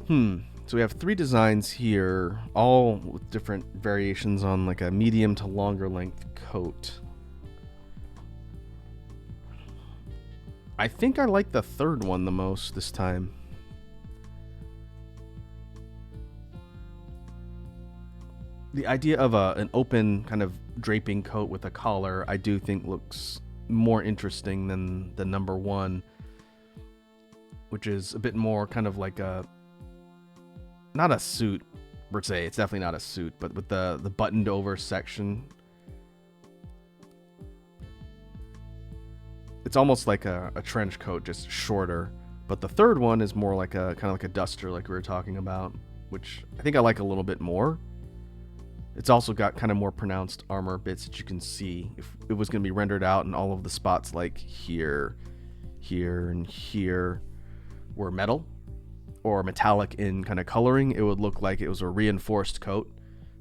S1: So we have three designs here, all with different variations on like a medium to longer length coat. I think I like the third one the most this time. The idea of an open kind of draping coat with a collar, I do think looks more interesting than the number one, which is a bit more kind of like a, not a suit per se, it's definitely not a suit, but with the buttoned over section. It's almost like a trench coat, just shorter. But the third one is more like a kind of like a duster, like we were talking about, which I think I like a little bit more. It's also got kind of more pronounced armor bits that you can see. If it was going to be rendered out and all of the spots like here, here, and here were metal or metallic in kind of coloring, it would look like it was a reinforced coat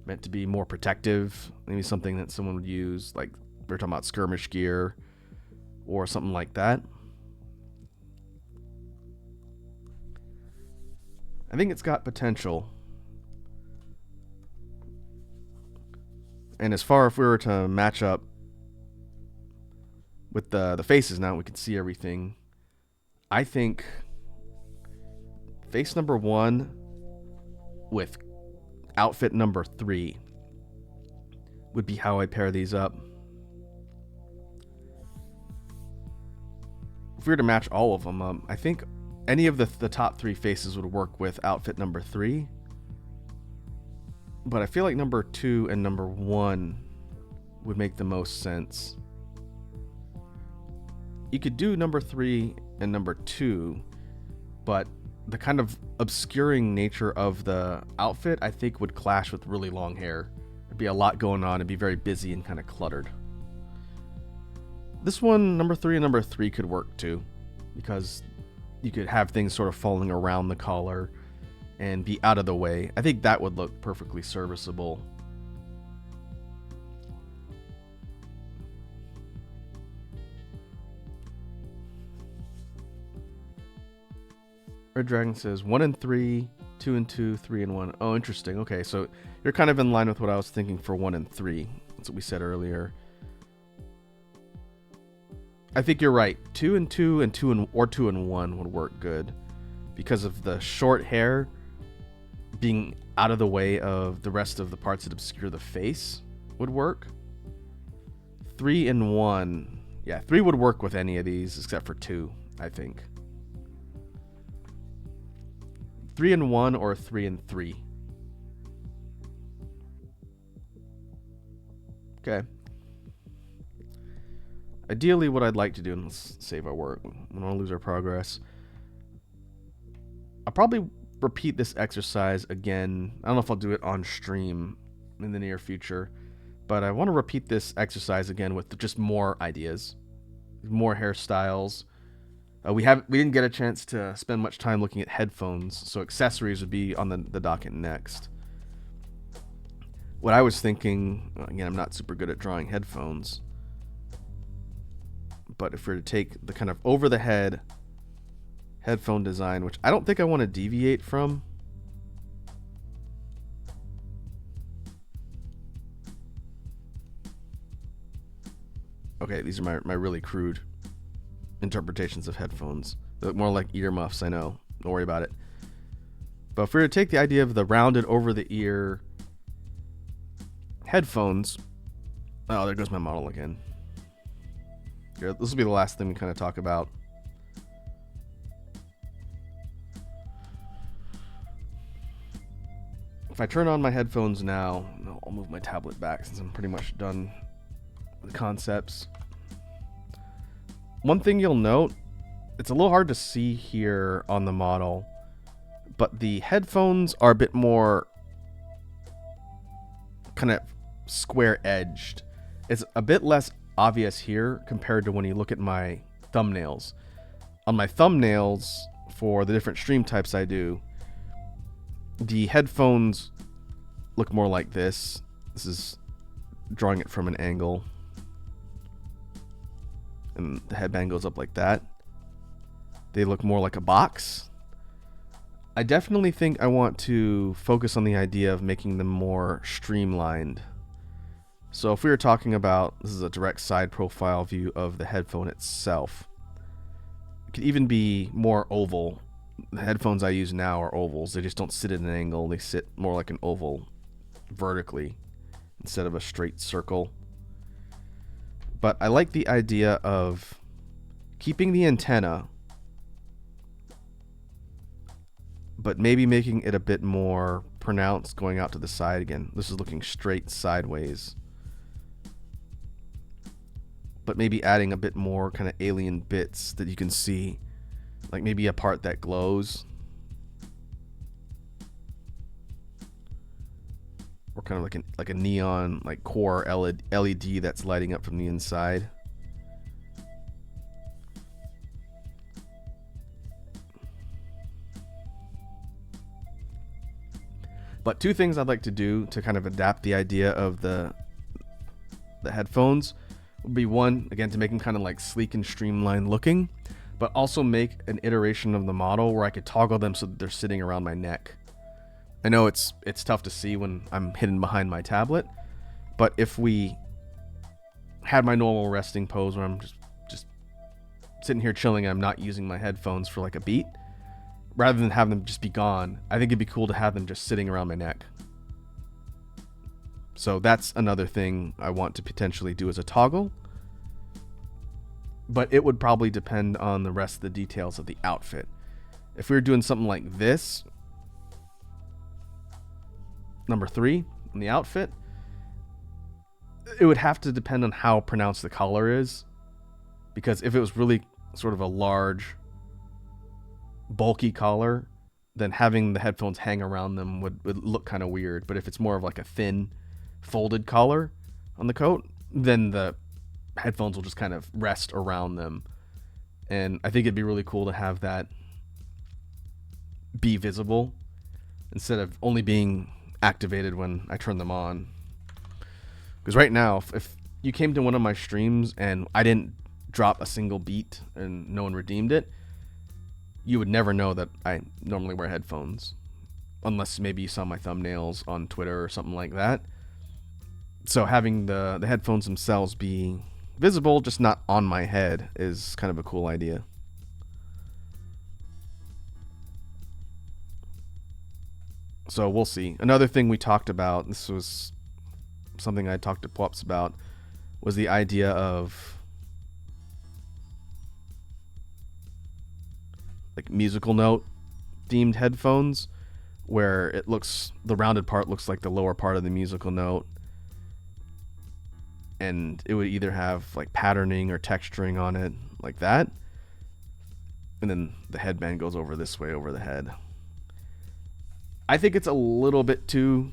S1: meant to be more protective. Maybe something that someone would use, like we were talking about skirmish gear or something like that. I think it's got potential. And as far if we were to match up with the faces now, we can see everything. I think face number 1 with outfit number 3 would be how I pair these up. If we were to match all of them up, I think any of the top 3 faces would work with outfit number 3. But I feel like number 2 and number 1 would make the most sense. You could do number 3 and number 2, but the kind of obscuring nature of the outfit, I think, would clash with really long hair. There'd be a lot going on. It'd be very busy and kind of cluttered. This one, number 3 and number 3 could work too, because you could have things sort of falling around the collar and be out of the way. I think that would look perfectly serviceable. Red Dragon says 1 and 3, 2 and 2, 3 and 1. Oh, interesting. Okay, so you're kind of in line with what I was thinking for 1 and 3. That's what we said earlier. I think you're right. 2 and 2 and 2 and or 2 and 1 would work good because of the short hair being out of the way of the rest of the parts that obscure the face would work. 3 and 1. Yeah, 3 would work with any of these except for 2, I think. 3 and 1 or 3 and 3. Okay. Ideally, what I'd like to do, and let's save our work, we don't want to lose our progress. I'll probably repeat this exercise again. I don't know if I'll do it on stream in the near future, but I want to repeat this exercise again with just more ideas, more hairstyles. We didn't get a chance to spend much time looking at headphones, so accessories would be on the docket next. What I was thinking, again, I'm not super good at drawing headphones, but if we were to take the kind of over the head headphone design, which I don't think I want to deviate from. Okay, these are my really crude interpretations of headphones. They look more like earmuffs, I know. Don't worry about it. But if we were to take the idea of the rounded over the ear headphones. Oh, there goes my model again. Here, this will be the last thing we kind of talk about. If I turn on my headphones now, I'll move my tablet back since I'm pretty much done with the concepts. One thing you'll note, it's a little hard to see here on the model, but the headphones are a bit more kind of square edged. It's a bit less obvious here compared to when you look at my thumbnails. On my thumbnails for the different stream types I do, the headphones look more like this. This is drawing it from an angle. And the headband goes up like that. They look more like a box. I definitely think I want to focus on the idea of making them more streamlined. So if we were talking about, this is a direct side profile view of the headphone itself. It could even be more oval. The headphones I use now are ovals. They just don't sit at an angle. They sit more like an oval vertically instead of a straight circle. But I like the idea of keeping the antenna, but maybe making it a bit more pronounced going out to the side again. This is looking straight sideways. But maybe adding a bit more kind of alien bits that you can see. Like maybe a part that glows. Or kind of like a neon, like core LED that's lighting up from the inside. But two things I'd like to do to kind of adapt the idea of the headphones would be, one, again, to make them kind of like sleek and streamlined looking, but also make an iteration of the model where I could toggle them so that they're sitting around my neck. I know it's tough to see when I'm hidden behind my tablet, but if we had my normal resting pose where I'm just sitting here chilling and I'm not using my headphones for like a beat, rather than have them just be gone, I think it'd be cool to have them just sitting around my neck. So that's another thing I want to potentially do as a toggle. But it would probably depend on the rest of the details of the outfit. If we were doing something like this, number 3 on the outfit, it would have to depend on how pronounced the collar is. Because if it was really sort of a large, bulky collar, then having the headphones hang around them would look kind of weird. But if it's more of like a thin, folded collar on the coat, then the headphones will just kind of rest around them. And I think it'd be really cool to have that be visible instead of only being activated when I turn them on. Because right now, if you came to one of my streams and I didn't drop a single beat and no one redeemed it, you would never know that I normally wear headphones, unless maybe you saw my thumbnails on Twitter or something like that. So having the headphones themselves be visible, just not on my head, is kind of a cool idea. So we'll see. Another thing we talked about, this was something I talked to Plops about, was the idea of like musical note themed headphones, where it looks, the rounded part looks like the lower part of the musical note, and it would either have like patterning or texturing on it like that, and then the headband goes over this way over the head. I think it's a little bit too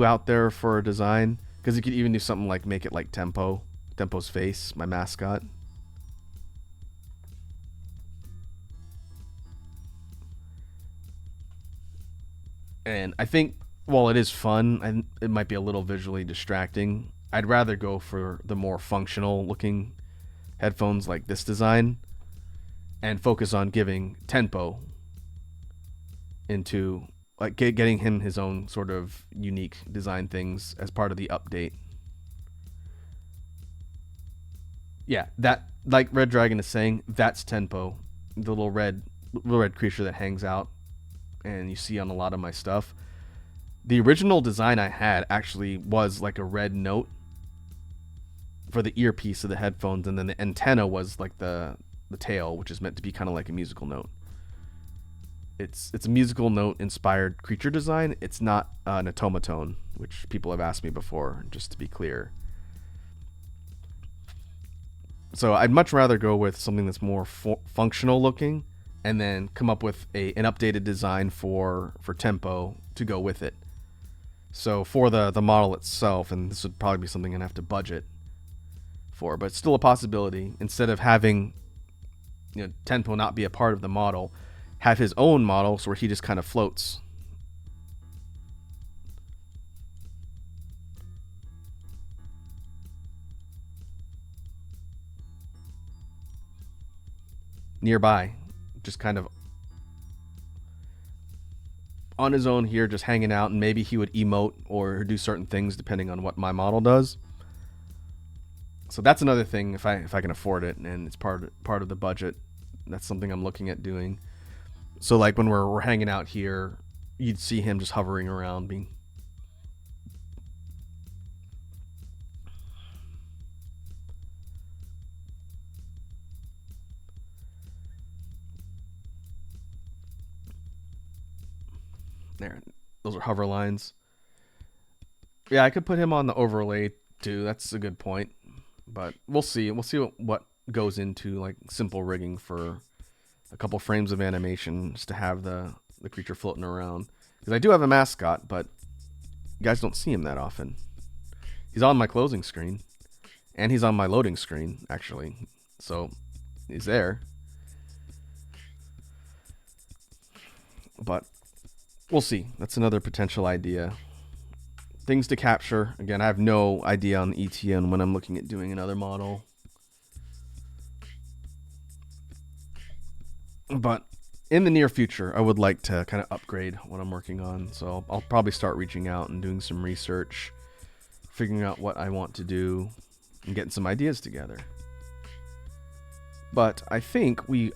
S1: out there for a design, because you could even do something like make it like Tempo's face, my mascot. And I think while it is fun, and it might be a little visually distracting, I'd rather go for the more functional looking headphones like this design. and focus on giving tempo into like getting him his own sort of unique design things as part of the update. Yeah, that, like Red Dragon is saying, that's tempo, the little red creature that hangs out and you see on a lot of my stuff. The original design I had actually was like a red note for the earpiece of the headphones, and then the antenna was like the tail, which is meant to be kind of like a musical note. It's a musical note inspired creature design. It's not an automaton, which people have asked me before, just to be clear. So I'd much rather go with something that's more functional looking, and then come up with an updated design for tempo to go with it. So for the model itself, and this would probably be something I'd have to budget for, but it's still a possibility. Instead of having tempo not be a part of the model, have his own models where he just kind of floats. Nearby, just kind of on his own here, just hanging out, and maybe he would emote or do certain things depending on what my model does. So that's another thing, if I can afford it, and it's part of the budget. That's something I'm looking at doing. So like when we're hanging out here, you'd see him just hovering around me. There, those are hover lines. Yeah, I could put him on the overlay too. That's a good point, but we'll see. We'll see what goes into like simple rigging for a couple frames of animation just to have the creature floating around. Because I do have a mascot, but you guys don't see him that often. He's on my closing screen, and he's on my loading screen actually. So he's there, but we'll see. That's another potential idea. Things to capture. Again, I have no idea on the ETN when I'm looking at doing another model. But in the near future, I would like to kind of upgrade what I'm working on. So I'll probably start reaching out and doing some research, figuring out what I want to do, and getting some ideas together. But I think we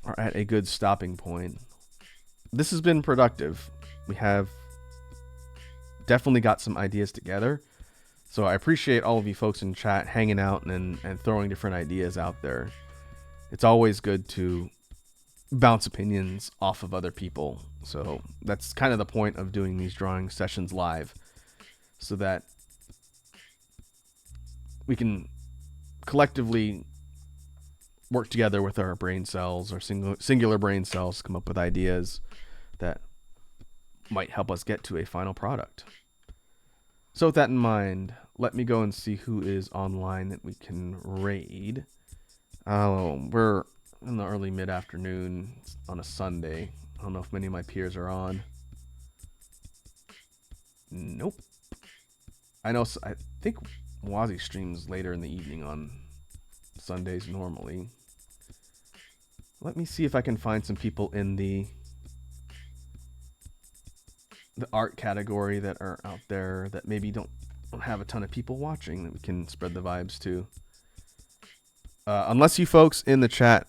S1: are at a good stopping point. This has been productive. We have definitely got some ideas together. So I appreciate all of you folks in chat hanging out and throwing different ideas out there. It's always good to bounce opinions off of other people. So that's kind of the point of doing these drawing sessions live, so that we can collectively work together with our brain cells, our singular brain cells, come up with ideas that might help us get to a final product. So with that in mind, let me go and see who is online that we can raid. We're in the early mid-afternoon on a Sunday. I don't know if many of my peers are on. Nope. I know. I think Wazi streams later in the evening on Sundays normally. Let me see if I can find some people in the art category that are out there that maybe don't have a ton of people watching that we can spread the vibes to. Unless you folks in the chat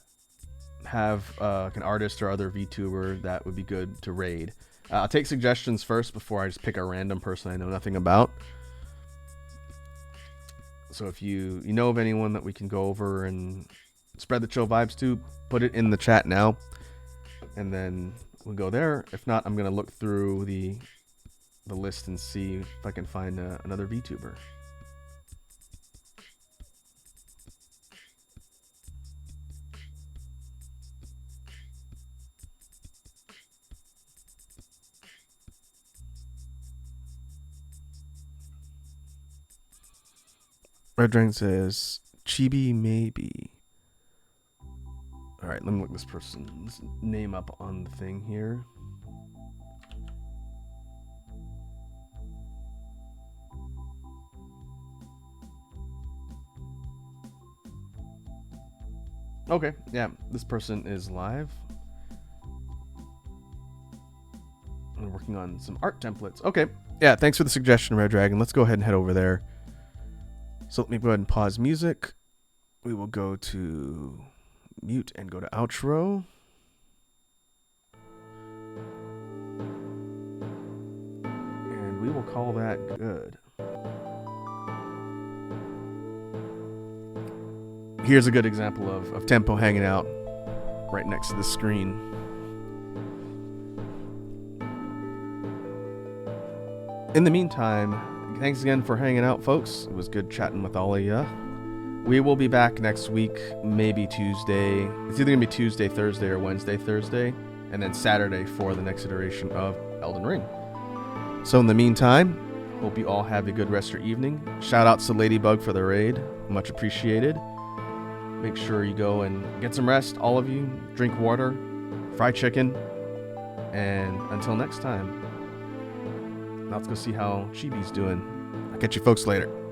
S1: have an artist or other VTuber that would be good to raid. I'll take suggestions first before I just pick a random person I know nothing about. So if you know of anyone that we can go over and spread the chill vibes to, put it in the chat now, and then we'll go there. If not, I'm gonna look through the list and see if I can find another VTuber. Red Dragon says Chibi maybe. All right, let me look this person's name up on the thing here. Okay, yeah, this person is live. I'm working on some art templates. Okay, yeah, thanks for the suggestion, Red Dragon. Let's go ahead and head over there. So let me go ahead and pause music. We will go to mute and go to outro. And we will call that good. Here's a good example of tempo hanging out right next to the screen. In the meantime, thanks again for hanging out, folks. It was good chatting with all of you. We will be back next week, maybe Tuesday. It's either going to be Tuesday, Thursday, or Wednesday, Thursday, and then Saturday for the next iteration of Elden Ring. So in the meantime, hope you all have a good rest of your evening. Shout outs to Ladybug for the raid. Much appreciated. Make sure you go and get some rest, all of you. Drink water, fried chicken, and until next time, let's go see how Chibi's doing. I'll catch you folks later.